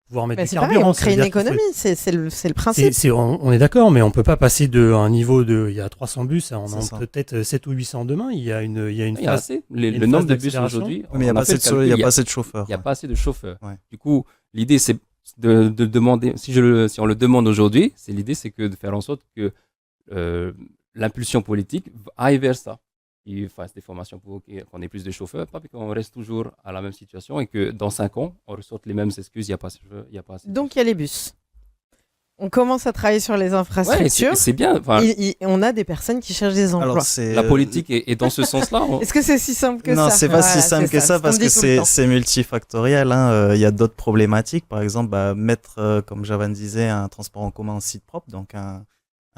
pouvoir mettre du carburant. Pareil, on crée une économie, c'est le principe. On est d'accord, mais on ne peut pas passer d'un niveau de... Il y a 300 bus, on en a peut-être 7 ou 800 demain. Il y a une phase. Le nombre de bus aujourd'hui... Mais il n'y a pas assez de chauffeurs. Il n'y a pas assez de chauffeurs. Du coup, l'idée, c'est de demander... Si on le demande aujourd'hui, l'idée, c'est de faire en sorte que l'impulsion politique aille vers ça. Qu'ils fassent des formations pour qu'on ait plus de chauffeurs, pas qu'on reste toujours à la même situation et que dans 5 ans, on ressorte les mêmes excuses, il n'y a pas assez. Donc il y a les bus. On commence à travailler sur les infrastructures. Ouais, c'est bien. On a des personnes qui cherchent des emplois. Alors, la politique est dans ce sens-là. Est-ce que c'est si simple que ça? Non, c'est pas si simple que ça parce que c'est multifactoriel. Il y a d'autres problématiques. Par exemple, mettre, comme Javan disait, un transport en commun en site propre, donc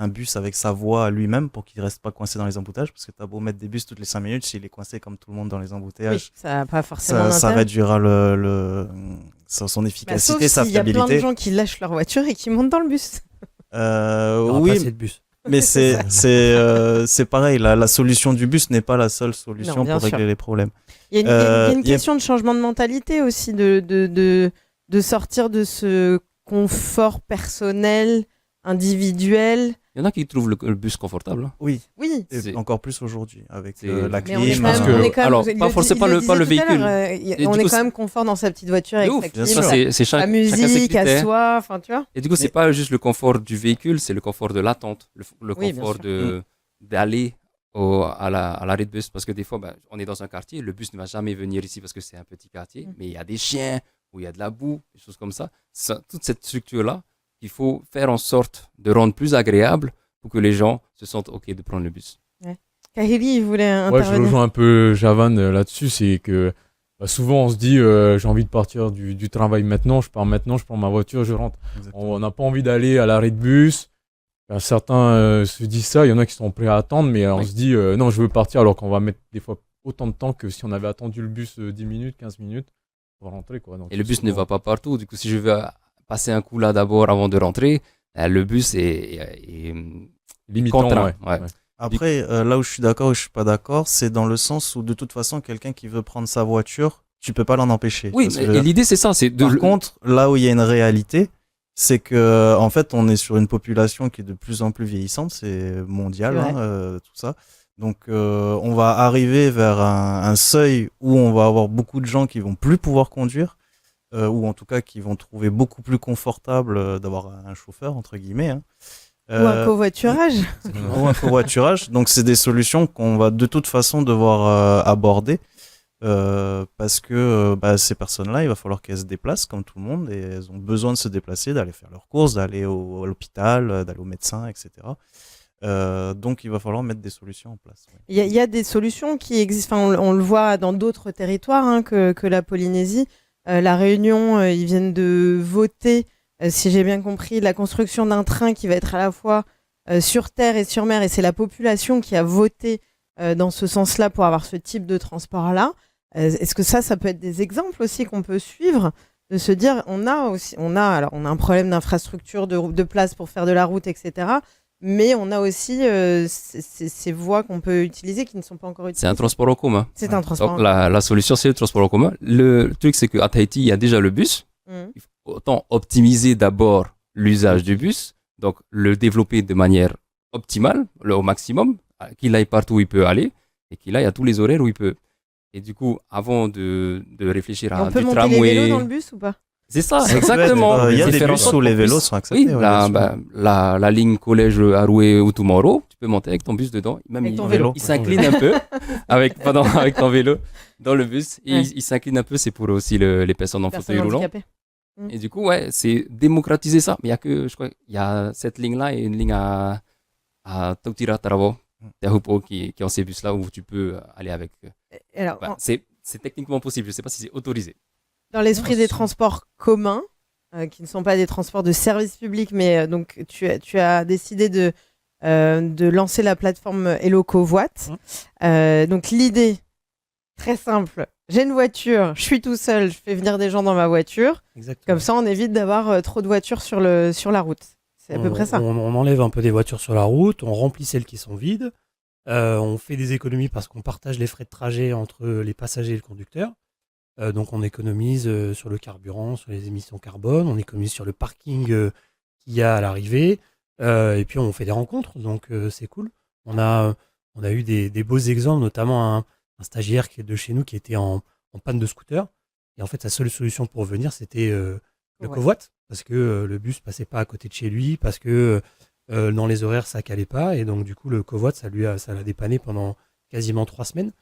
un bus avec sa voie à lui-même pour qu'il ne reste pas coincé dans les embouteillages, parce que tu as beau mettre des bus toutes les 5 minutes, s'il est coincé comme tout le monde dans les embouteillages, ça n'a pas forcément ça réduira son efficacité, sa fiabilité. Il y a plein de gens qui lâchent leur voiture et qui montent dans le bus. Oui, pas de bus. Mais c'est pareil, la solution du bus n'est pas la seule solution pour régler les problèmes. Il y a une question de changement de mentalité aussi, de sortir de ce confort personnel, individuel. Il y en a qui trouvent le bus confortable. Oui. Et encore plus aujourd'hui avec la clim. Alors, pas forcément le véhicule. On est quand même confort dans sa petite voiture avec sa clim, c'est la musique, à soi, tu vois. Et du coup, c'est pas juste le confort du véhicule, c'est le confort de l'attente, le confort d'aller à l'arrêt de bus. Parce que des fois, on est dans un quartier, le bus ne va jamais venir ici parce que c'est un petit quartier, mais il y a des chiens, ou il y a de la boue, des choses comme ça. Toute cette structure-là, il faut faire en sorte de rendre plus agréable pour que les gens se sentent OK de prendre le bus. Kahili, il voulait intervenir. Je rejoins un peu Javan là-dessus. C'est que souvent, on se dit j'ai envie de partir du travail maintenant, je pars maintenant, je prends ma voiture, je rentre. On n'a pas envie d'aller à l'arrêt de bus. Certains se disent ça, il y en a qui sont prêts à attendre, mais on se dit non, je veux partir, alors qu'on va mettre des fois autant de temps que si on avait attendu le bus 10 minutes, 15 minutes pour rentrer. Donc, et le bus ne va pas partout. Du coup, si je veux passer un coup là d'abord avant de rentrer, le bus est limitant. Après, là où je suis d'accord ou je suis pas d'accord, c'est dans le sens où de toute façon, quelqu'un qui veut prendre sa voiture, tu peux pas l'en empêcher. Oui, et l'idée c'est ça. Par contre, là où il y a une réalité, c'est que en fait, on est sur une population qui est de plus en plus vieillissante, c'est mondial, tout ça. Donc, on va arriver vers un seuil où on va avoir beaucoup de gens qui vont plus pouvoir conduire. Ou en tout cas qui vont trouver beaucoup plus confortable d'avoir un chauffeur, entre guillemets. Ou un covoiturage. Ou un covoiturage. Donc c'est des solutions qu'on va de toute façon devoir aborder parce que ces personnes-là, il va falloir qu'elles se déplacent comme tout le monde et elles ont besoin de se déplacer, d'aller faire leurs courses, d'aller à l'hôpital, d'aller au médecin, etc. Donc il va falloir mettre des solutions en place. Il y a des solutions qui existent, on le voit dans d'autres territoires que la Polynésie. La Réunion, ils viennent de voter, si j'ai bien compris, la construction d'un train qui va être à la fois sur terre et sur mer, et c'est la population qui a voté dans ce sens-là pour avoir ce type de transport-là. Est-ce que ça peut être des exemples aussi qu'on peut suivre, de se dire on a un problème d'infrastructure, de place pour faire de la route, etc. Mais on a aussi ces voies qu'on peut utiliser qui ne sont pas encore utilisées. C'est un transport en commun. C'est un transport. Donc la solution, c'est le transport en commun. Le truc, c'est qu'à Tahiti, il y a déjà le bus. Il faut autant optimiser d'abord l'usage du bus, donc le développer de manière optimale, au maximum, qu'il aille partout où il peut aller et qu'il aille à tous les horaires où il peut. Et du coup, avant de réfléchir à du tramway... On peut monter les vélos dans le bus ou pas ? C'est ça, exactement. Il y a des bus où les vélos sont acceptés. Oui, la ligne collège Haroué ou Tomorrow, tu peux monter avec ton bus dedans. Même avec ton vélo. Il s'incline un peu avec ton vélo dans le bus. Et il s'incline un peu, c'est pour aussi les personnes en fauteuil roulant. Et du coup, c'est démocratiser ça. Mais je crois qu'il y a cette ligne-là et une ligne à Tautira Taravo, qui ont ces bus-là où tu peux aller avec. Alors, c'est techniquement possible. Je ne sais pas si c'est autorisé. Dans l'esprit des transports communs, qui ne sont pas des transports de service public, mais donc tu as décidé de lancer la plateforme Hello Covoit. Donc l'idée, très simple, j'ai une voiture, je suis tout seul, je fais venir des gens dans ma voiture. Exactement. Comme ça, on évite d'avoir trop de voitures sur la route. C'est à peu près ça. On enlève un peu des voitures sur la route, on remplit celles qui sont vides, on fait des économies parce qu'on partage les frais de trajet entre les passagers et le conducteur. Donc on économise sur le carburant, sur les émissions carbone, on économise sur le parking qu'il y a à l'arrivée, et puis on fait des rencontres, donc c'est cool. On a eu des beaux exemples, notamment un stagiaire qui est de chez nous qui était en panne de scooter, et en fait sa seule solution pour venir c'était le covoit, parce que le bus passait pas à côté de chez lui, parce que dans les horaires ça calait pas, et donc du coup le covoit ça l'a dépanné pendant quasiment 3 semaines.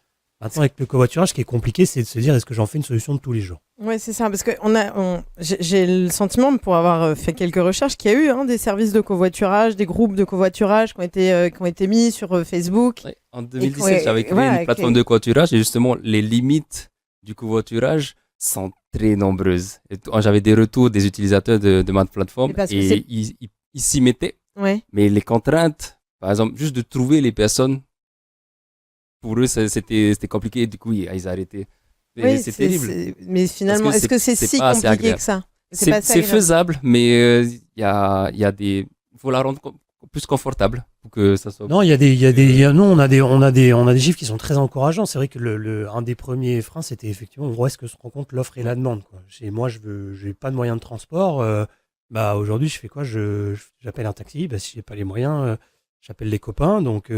Maintenant, avec le covoiturage, ce qui est compliqué, c'est de se dire est-ce que j'en fais une solution de tous les jours ? Oui, c'est ça, parce que j'ai le sentiment, pour avoir fait quelques recherches, qu'il y a eu des services de covoiturage, des groupes de covoiturage qui ont été mis sur Facebook. Ouais, en 2017, j'avais créé une plateforme de covoiturage et justement, les limites du covoiturage sont très nombreuses. J'avais des retours des utilisateurs de ma plateforme et ils s'y mettaient. Ouais. Mais les contraintes, par exemple, juste de trouver les personnes, pour eux, c'était compliqué. Du coup, ils arrêtaient. Oui, c'est terrible. Mais finalement, est-ce que c'est si compliqué que ça ? C'est faisable, mais il faut la rendre plus confortable pour que ça soit. Non, on a des chiffres qui sont très encourageants. C'est vrai que un des premiers freins, c'était effectivement où est-ce que se rencontre l'offre et la demande, quoi. Chez moi, j'ai pas de moyens de transport. Aujourd'hui, je fais quoi ? J'appelle un taxi. Si j'ai pas les moyens, j'appelle les copains. Donc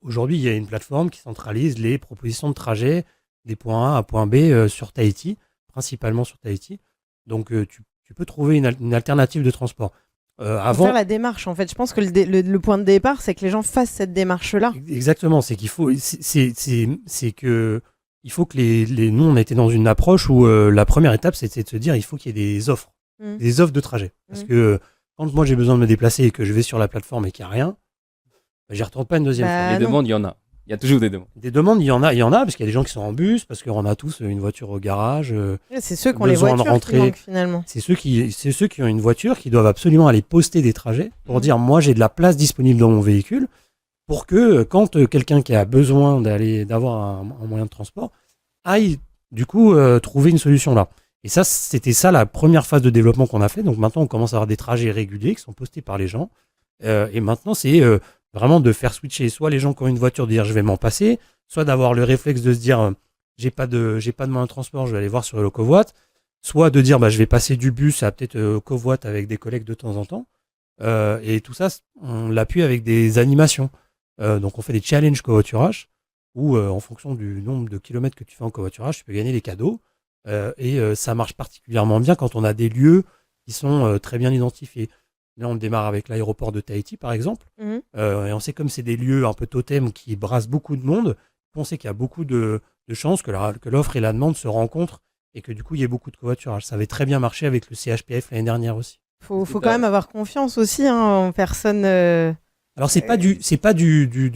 aujourd'hui, il y a une plateforme qui centralise les propositions de trajet des points A à point B sur Tahiti, principalement sur Tahiti. Donc tu peux trouver une alternative de transport. Avant faire la démarche, en fait, je pense que le point de départ, c'est que les gens fassent cette démarche-là. Exactement, c'est qu'il faut, il faut que nous, on était dans une approche où la première étape, c'était de se dire, il faut qu'il y ait des offres de trajet, parce que quand moi j'ai besoin de me déplacer et que je vais sur la plateforme et qu'il n'y a rien, j'y retourne pas une deuxième fois. Les demandes, il y en a. Il y a toujours des demandes. Des demandes, il y en a, parce qu'il y a des gens qui sont en bus, parce qu'on a tous une voiture au garage. C'est ceux qui ont les voitures qui manquent, finalement. C'est ceux qui ont une voiture qui doivent absolument aller poster des trajets pour dire moi j'ai de la place disponible dans mon véhicule pour que quand quelqu'un qui a besoin d'avoir un moyen de transport aille du coup trouver une solution là. Et ça, c'était ça la première phase de développement qu'on a fait. Donc maintenant on commence à avoir des trajets réguliers qui sont postés par les gens. Et maintenant c'est vraiment de faire switcher soit les gens qui ont une voiture de dire je vais m'en passer, soit d'avoir le réflexe de se dire j'ai pas de moyen de transport, je vais aller voir sur le covoit, soit de dire je vais passer du bus à peut-être au covoit avec des collègues de temps en temps. Et tout ça, on l'appuie avec des animations. Donc on fait des challenges covoiturage où en fonction du nombre de kilomètres que tu fais en covoiturage, tu peux gagner des cadeaux. Et ça marche particulièrement bien quand on a des lieux qui sont très bien identifiés. Là, on démarre avec l'aéroport de Tahiti, par exemple. Et on sait comme c'est des lieux un peu totems qui brassent beaucoup de monde, on sait qu'il y a beaucoup de chances que l'offre et la demande se rencontrent et que du coup, il y ait beaucoup de covoiturage. Ça avait très bien marché avec le CHPF l'année dernière aussi. Faut quand même avoir confiance aussi en personne. Alors, c'est pas du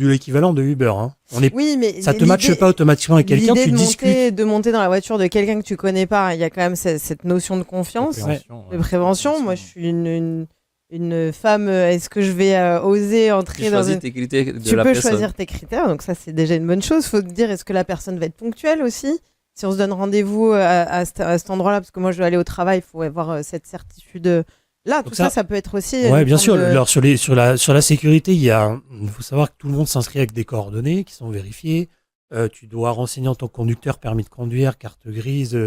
l'équivalent de Uber. Hein. Oui, mais ça te matche pas automatiquement avec quelqu'un, tu discutes. De monter dans la voiture de quelqu'un que tu connais pas, il y a quand même cette notion de confiance, de prévention. Moi, je suis une femme, est-ce que je vais oser entrer dans une... tes critères de tu la peux personne. choisir tes critères, donc ça c'est déjà une bonne chose. Faut te dire, est-ce que la personne va être ponctuelle aussi ? Si on se donne rendez-vous à cet endroit-là, parce que moi je dois aller au travail, il faut avoir cette certitude là. Donc tout ça peut être aussi. Ouais, bien sûr. Alors sur la sécurité, il faut savoir que tout le monde s'inscrit avec des coordonnées qui sont vérifiées. Tu dois renseigner en tant que conducteur, permis de conduire, carte grise,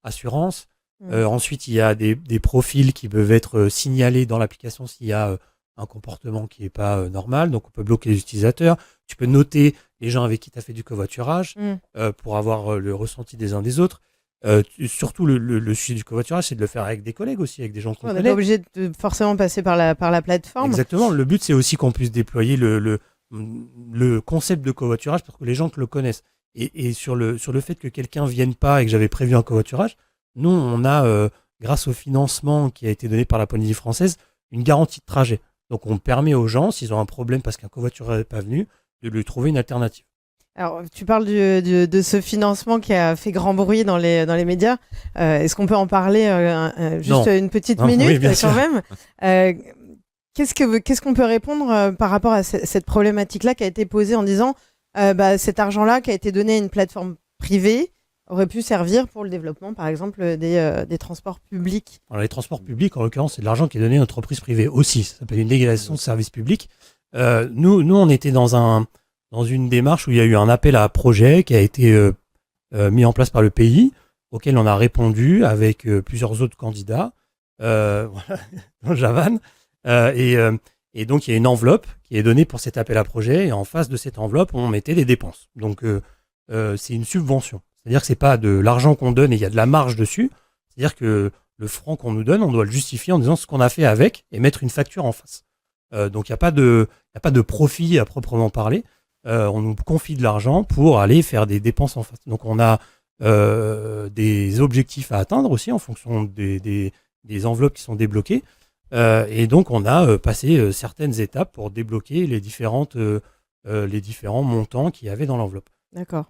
assurance. Ensuite, il y a des profils qui peuvent être signalés dans l'application s'il y a un comportement qui n'est pas normal. Donc, on peut bloquer les utilisateurs. Tu peux noter les gens avec qui tu as fait du covoiturage pour avoir le ressenti des uns des autres. Surtout le sujet du covoiturage, c'est de le faire avec des collègues aussi, avec des gens qu'on connaît. On n'est pas obligé de forcément passer par la plateforme. Exactement. Le but, c'est aussi qu'on puisse déployer le concept de covoiturage pour que les gens le connaissent. Et sur le fait que quelqu'un vienne pas et que j'avais prévu un covoiturage, nous, on a, grâce au financement qui a été donné par la Polynésie française, une garantie de trajet. Donc, on permet aux gens, s'ils ont un problème parce qu'un covoiturage n'est pas venu, de lui trouver une alternative. Alors, tu parles de ce financement qui a fait grand bruit dans les médias. Est-ce qu'on peut en parler juste une petite minute oui, quand même Qu'est-ce qu'on peut répondre par rapport à cette problématique-là qui a été posée en disant cet argent-là qui a été donné à une plateforme privée aurait pu servir pour le développement, par exemple, des transports publics. Alors, les transports publics, en l'occurrence, c'est de l'argent qui est donné à une entreprise privée aussi. Ça s'appelle une délégation de service public. Nous, on était dans une démarche où il y a eu un appel à projet qui a été mis en place par le pays, auquel on a répondu avec plusieurs autres candidats, voilà, dans Javan. Et donc, il y a une enveloppe qui est donnée pour cet appel à projet. Et en face de cette enveloppe, on mettait des dépenses. Donc, c'est une subvention. C'est-à-dire que c'est pas de l'argent qu'on donne et il y a de la marge dessus. C'est-à-dire que le franc qu'on nous donne, on doit le justifier en disant ce qu'on a fait avec et mettre une facture en face. Donc, il n'y a pas de profit à proprement parler. On nous confie de l'argent pour aller faire des dépenses en face. Donc, on a des objectifs à atteindre aussi en fonction des enveloppes qui sont débloquées. Et donc, on a passé certaines étapes pour débloquer les différents montants qu'il y avait dans l'enveloppe. D'accord.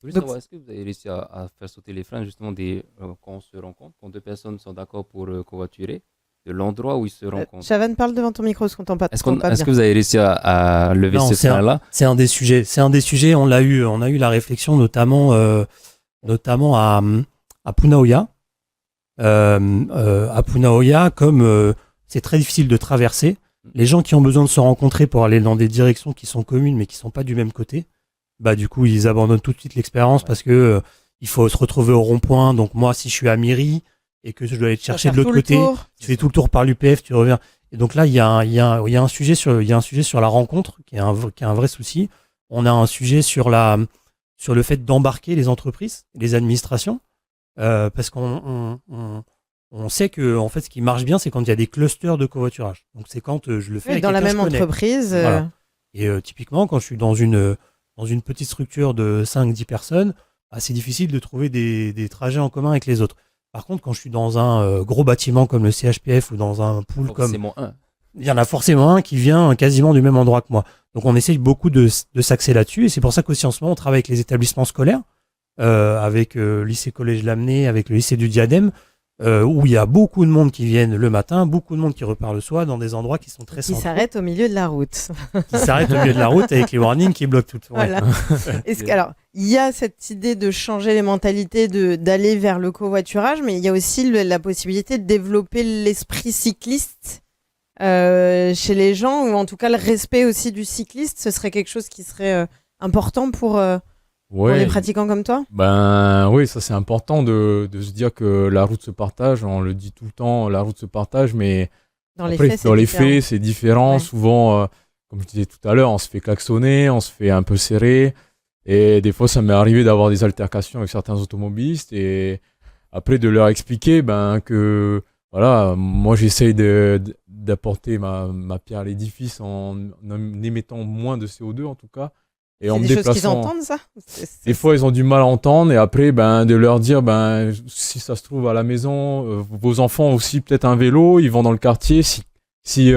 Je voulais savoir, est-ce que vous avez réussi à faire sauter les freins justement quand on se rencontre, quand deux personnes sont d'accord pour covoiturer, de l'endroit où ils se rencontrent? Chavan, parle devant ton micro, ce qu'on t'entend pas. Est-ce que vous avez réussi à lever ce frein-là? C'est un des sujets. On a eu la réflexion notamment à Punaoya. À Punaoya, comme c'est très difficile de traverser, les gens qui ont besoin de se rencontrer pour aller dans des directions qui sont communes mais qui sont pas du même côté, du coup ils abandonnent tout de suite l'expérience parce que il faut se retrouver au rond-point. Donc moi, si je suis à Miri et que je dois aller te chercher de l'autre côté, tu fais tout le tour par l'UPF, tu reviens. Et donc là, il y a un sujet sur la rencontre qui est un vrai souci. On a un sujet sur le fait d'embarquer les entreprises, les administrations, parce qu'on sait que en fait, ce qui marche bien, c'est quand il y a des clusters de covoiturage. Donc c'est quand je le fais avec dans la même entreprise. Voilà. Et typiquement, quand je suis dans une petite structure de 5-10 personnes, c'est difficile de trouver des trajets en commun avec les autres. Par contre, quand je suis dans un gros bâtiment comme le CHPF ou dans un pool il y en a forcément un qui vient quasiment du même endroit que moi. Donc on essaye beaucoup de s'axer là-dessus, et c'est pour ça qu'aussi en ce moment on travaille avec les établissements scolaires, avec le lycée collège Lamennais, avec le lycée du Diadème, où il y a beaucoup de monde qui viennent le matin, beaucoup de monde qui repart le soir, dans des endroits qui sont très centraux. Qui s'arrêtent au milieu de la route. Qui s'arrêtent au milieu de la route avec les warnings qui bloquent tout. Ouais. Voilà. Alors, il y a cette idée de changer les mentalités, d'aller vers le covoiturage, mais il y a aussi la possibilité de développer l'esprit cycliste chez les gens, ou en tout cas le respect aussi du cycliste. Ce serait quelque chose qui serait important pour les pratiquants comme toi? Oui, ça c'est important de se dire que la route se partage. On le dit tout le temps, la route se partage, mais dans les faits, c'est différent. Ouais. Souvent, comme je disais tout à l'heure, on se fait klaxonner, on se fait un peu serrer. Et des fois, ça m'est arrivé d'avoir des altercations avec certains automobilistes, et après de leur expliquer que voilà, moi j'essaye d'apporter ma pierre à l'édifice en émettant moins de CO2 en tout cas. Et en me déplaçant. C'est des choses qu'ils entendent, ça? Des fois, ils ont du mal à entendre, et après, de leur dire, si ça se trouve à la maison, vos enfants ont aussi peut-être un vélo, ils vont dans le quartier. Si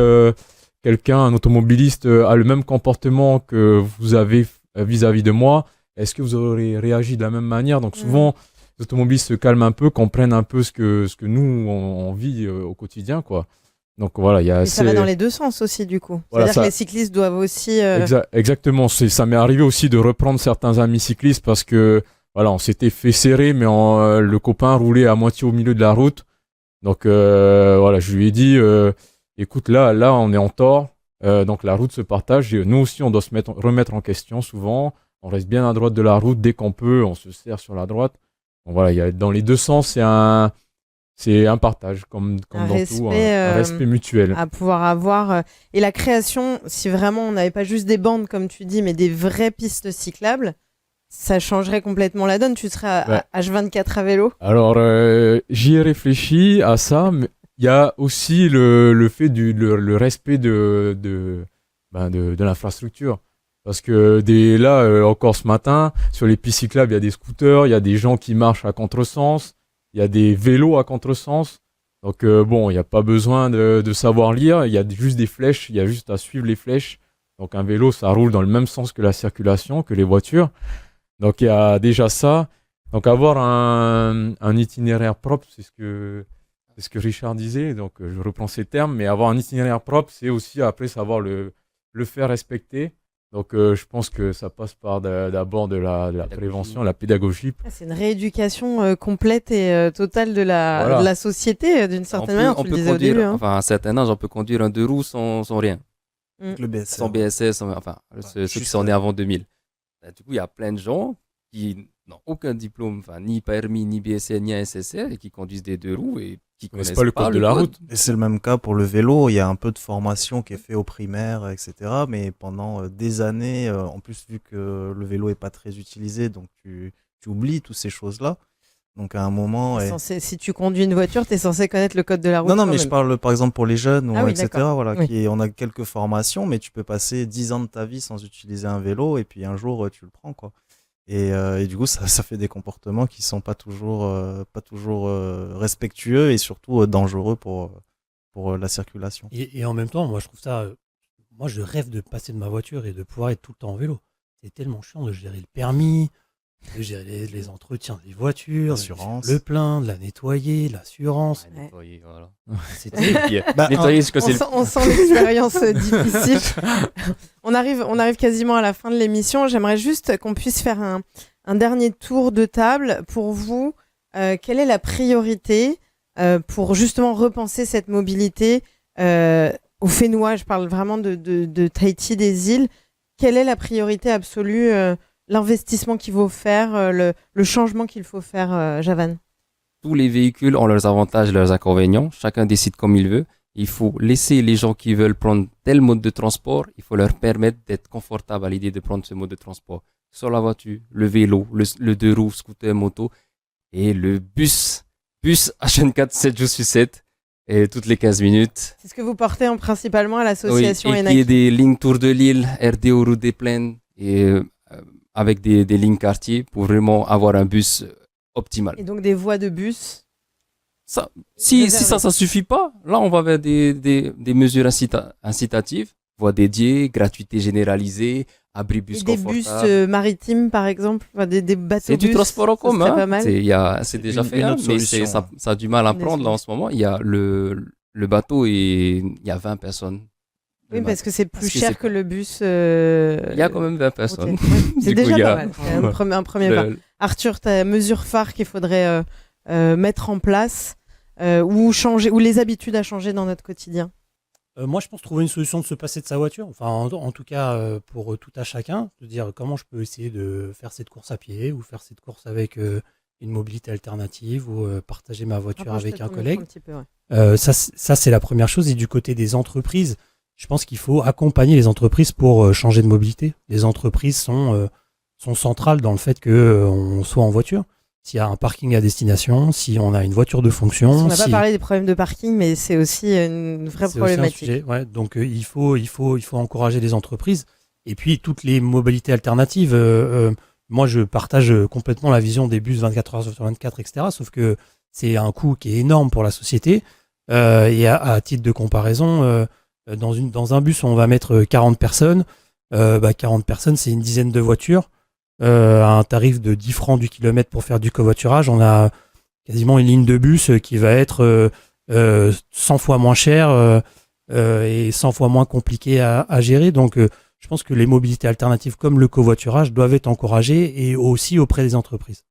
quelqu'un, un automobiliste, a le même comportement que vous avez vis-à-vis de moi, est-ce que vous aurez réagi de la même manière? Donc souvent, les automobilistes se calment un peu, comprennent un peu ce que nous, on vit au quotidien, quoi. Donc voilà, ça va dans les deux sens aussi, du coup. Voilà, c'est-à-dire que les cyclistes doivent aussi... Exactement. Ça m'est arrivé aussi de reprendre certains amis cyclistes parce que voilà, on s'était fait serrer, mais le copain roulait à moitié au milieu de la route. Donc voilà, je lui ai dit, écoute, là, on est en tort. Donc la route se partage. Nous aussi, on doit se remettre en question souvent. On reste bien à droite de la route. Dès qu'on peut, on se serre sur la droite. Donc voilà, dans les deux sens, c'est un partage, comme dans tout, un respect mutuel. À pouvoir avoir. Et la création, si vraiment on n'avait pas juste des bandes, comme tu dis, mais des vraies pistes cyclables, ça changerait complètement la donne. Tu serais à H24 à vélo? Alors, j'y ai réfléchi à ça, mais il y a aussi le fait le respect de l'infrastructure. Parce que là, encore ce matin, sur les pistes cyclables, il y a des scooters, il y a des gens qui marchent à contresens, il y a des vélos à contresens. Donc bon, il n'y a pas besoin de savoir lire, il y a juste des flèches, il y a juste à suivre les flèches. Donc un vélo, ça roule dans le même sens que la circulation, que les voitures. Donc il y a déjà ça. Donc avoir un itinéraire propre, c'est ce que Richard disait, donc je reprends ces termes, mais avoir un itinéraire propre, c'est aussi après savoir le faire respecter. Donc je pense que ça passe par d'abord de la prévention, la pédagogie. C'est une rééducation complète et totale de la société, d'une certaine manière, tu le disais au début. Enfin, à un certain âge, on peut conduire un deux roues sans rien. Le BSS. Sans BSS, ceux qui sont nés avant 2000. Du coup, il y a plein de gens qui n'ont aucun diplôme, ni permis, ni BSS, ni SSR, et qui conduisent des deux roues et qui connaissent pas le code de la route. Et c'est le même cas pour le vélo. Il y a un peu de formation qui est fait au primaire, etc. Mais pendant des années, en plus, vu que le vélo est pas très utilisé, donc tu oublies toutes ces choses-là. Donc à un moment... Si tu conduis une voiture, tu es censé connaître le code de la route. Non, mais je parle par exemple pour les jeunes, etc. Voilà, oui. On a quelques formations, mais tu peux passer 10 ans de ta vie sans utiliser un vélo, et puis un jour, tu le prends, quoi. Et du coup, ça fait des comportements qui sont pas toujours respectueux et surtout dangereux pour la circulation. Et en même temps, moi, je trouve ça... moi, je rêve de passer de ma voiture et de pouvoir être tout le temps en vélo. C'est tellement chiant de gérer le permis, de gérer les entretiens des voitures, le plein, de la nettoyer, l'assurance. Nettoyer, voilà. Nettoyer, ce que c'est. On sent l'expérience difficile. On arrive quasiment à la fin de l'émission. J'aimerais juste qu'on puisse faire un dernier tour de table. Pour vous, quelle est la priorité pour justement repenser cette mobilité au Fénois? Je parle vraiment de Tahiti, des îles. Quelle est la priorité absolue, l'investissement qu'il faut faire, le changement qu'il faut faire, Javan? Tous les véhicules ont leurs avantages et leurs inconvénients. Chacun décide comme il veut. Il faut laisser les gens qui veulent prendre tel mode de transport, il faut leur permettre d'être confortables à l'idée de prendre ce mode de transport. Sur la voiture, le vélo, le deux roues, scooter, moto et le bus H24 7 jours sur 7 et toutes les 15 minutes. C'est ce que vous portez principalement à l'association ENAC. Et qu'il y ait des lignes Tour de l'île, RDO, route des plaines et avec des lignes quartier pour vraiment avoir un bus optimal. Et donc des voies de bus. Si ça suffit pas, là on va vers des mesures incitatives, voies dédiées, gratuité généralisée, abri bus confortable. Des bus maritimes par exemple, des bateaux. C'est du transport en commun. C'est déjà fait, mais ça a du mal à prendre là en ce moment. Il y a le bateau et il y a 20 personnes. Oui, parce que c'est plus cher que le bus. Il y a quand même 20 personnes. C'est déjà pas mal. C'est un premier pas. Arthur, ta mesure phare qu'il faudrait mettre en place ou les habitudes à changer dans notre quotidien? Moi, je pense trouver une solution de se passer de sa voiture. Enfin, en tout cas, pour tout à chacun, de dire comment je peux essayer de faire cette course à pied ou faire cette course avec une mobilité alternative ou partager ma voiture avec un collègue. Ça, c'est la première chose. Et du côté des entreprises, je pense qu'il faut accompagner les entreprises pour changer de mobilité. Les entreprises sont centrales dans le fait qu'on soit en voiture. S'il y a un parking à destination, si on a une voiture de fonction. On n'a pas parlé des problèmes de parking, mais c'est aussi une vraie problématique. Aussi un sujet, ouais. Donc il faut encourager les entreprises. Et puis toutes les mobilités alternatives. Moi, je partage complètement la vision des bus 24 heures sur 24, etc. Sauf que c'est un coût qui est énorme pour la société. Et à titre de comparaison, dans un bus où on va mettre 40 personnes, 40 personnes, c'est une dizaine de voitures. À un tarif de 10 francs du kilomètre pour faire du covoiturage, on a quasiment une ligne de bus qui va être 100 fois moins chère et 100 fois moins compliquée à gérer. Donc, je pense que les mobilités alternatives comme le covoiturage doivent être encouragées et aussi auprès des entreprises.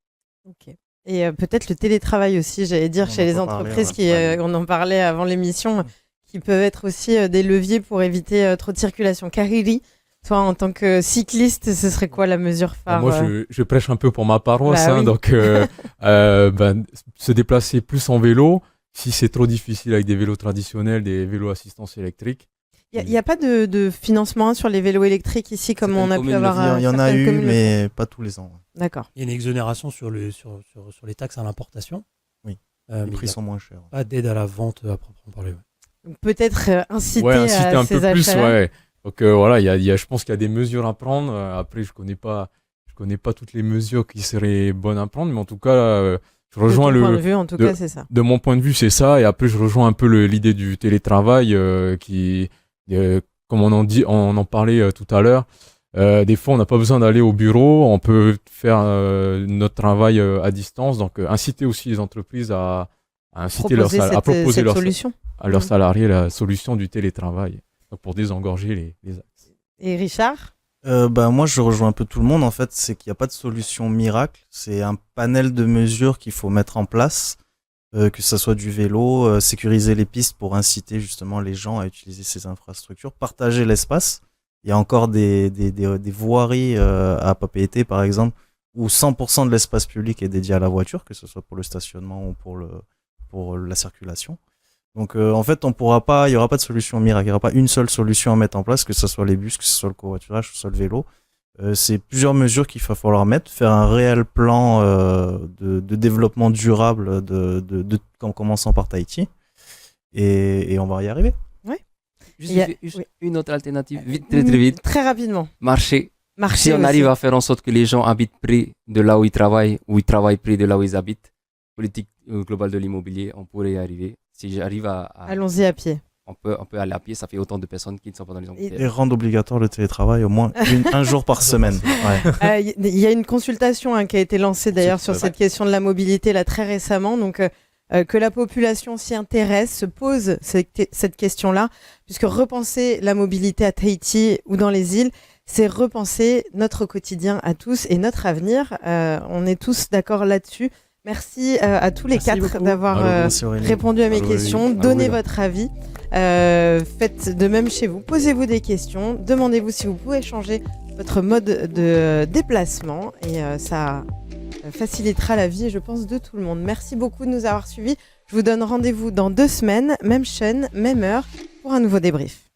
Ok. Et peut-être le télétravail aussi, j'allais dire, chez les entreprises, on en parlait avant l'émission, qui peuvent être aussi des leviers pour éviter trop de circulation. Kariri, toi, en tant que cycliste, ce serait quoi la mesure phare? Moi, je prêche un peu pour ma paroisse, oui. Donc se déplacer plus en vélo, si c'est trop difficile avec des vélos traditionnels, des vélos assistance électrique. Il n'y a pas de financement sur les vélos électriques ici, comme on a pu avoir. Il y en a eu, mais pas tous les ans. D'accord. Il y a une exonération sur les taxes à l'importation. Oui. Les prix sont moins chers. Pas d'aide à la vente à proprement parler. Donc peut-être inciter à un peu plus, ouais. Donc voilà, je pense qu'il y a des mesures à prendre. Après, je connais pas toutes les mesures qui seraient bonnes à prendre, mais en tout cas, je rejoins point de vue, en tout cas, c'est ça. De mon point de vue, c'est ça. Et après, je rejoins un peu l'idée du télétravail comme on en parlait tout à l'heure. Des fois, on n'a pas besoin d'aller au bureau, on peut faire notre travail à distance. Donc, inciter aussi les entreprises à proposer à leurs salariés la solution du télétravail, donc pour désengorger les axes. Et Richard ? Moi, je rejoins un peu tout le monde. En fait, c'est qu'il n'y a pas de solution miracle. C'est un panel de mesures qu'il faut mettre en place, que ce soit du vélo, sécuriser les pistes pour inciter justement les gens à utiliser ces infrastructures, partager l'espace. Il y a encore des voiries à propriété, par exemple, où 100% de l'espace public est dédié à la voiture, que ce soit pour le stationnement ou pour la circulation. Donc en fait, il y aura pas de solution miracle, il n'y aura pas une seule solution à mettre en place, que ce soit les bus, que ce soit le covoiturage, que ce soit le vélo. C'est plusieurs mesures qu'il va falloir mettre, faire un réel plan de développement durable en commençant par Tahiti, et on va y arriver. Juste une autre alternative, très vite. Très rapidement. Marcher. Si on arrive à faire en sorte que les gens habitent près de là où ils travaillent près de là où ils habitent, politique globale de l'immobilier, on pourrait y arriver. Si j'arrive Allons-y à pied. On peut aller à pied, ça fait autant de personnes qui ne sont pas dans les embouteillages. Et rendre obligatoire le télétravail au moins un jour par semaine. Il y a une consultation qui a été lancée d'ailleurs sur cette question de la mobilité là très récemment. Donc que la population s'y intéresse, se pose cette question-là, puisque repenser la mobilité à Tahiti ou dans les îles, c'est repenser notre quotidien à tous et notre avenir. On est tous d'accord là-dessus. Merci à tous les quatre d'avoir répondu à mes questions, donné votre avis. Faites de même chez vous, posez-vous des questions, demandez-vous si vous pouvez changer votre mode de déplacement et ça facilitera la vie, je pense, de tout le monde. Merci beaucoup de nous avoir suivis. Je vous donne rendez-vous dans 2 semaines, même chaîne, même heure, pour un nouveau débrief.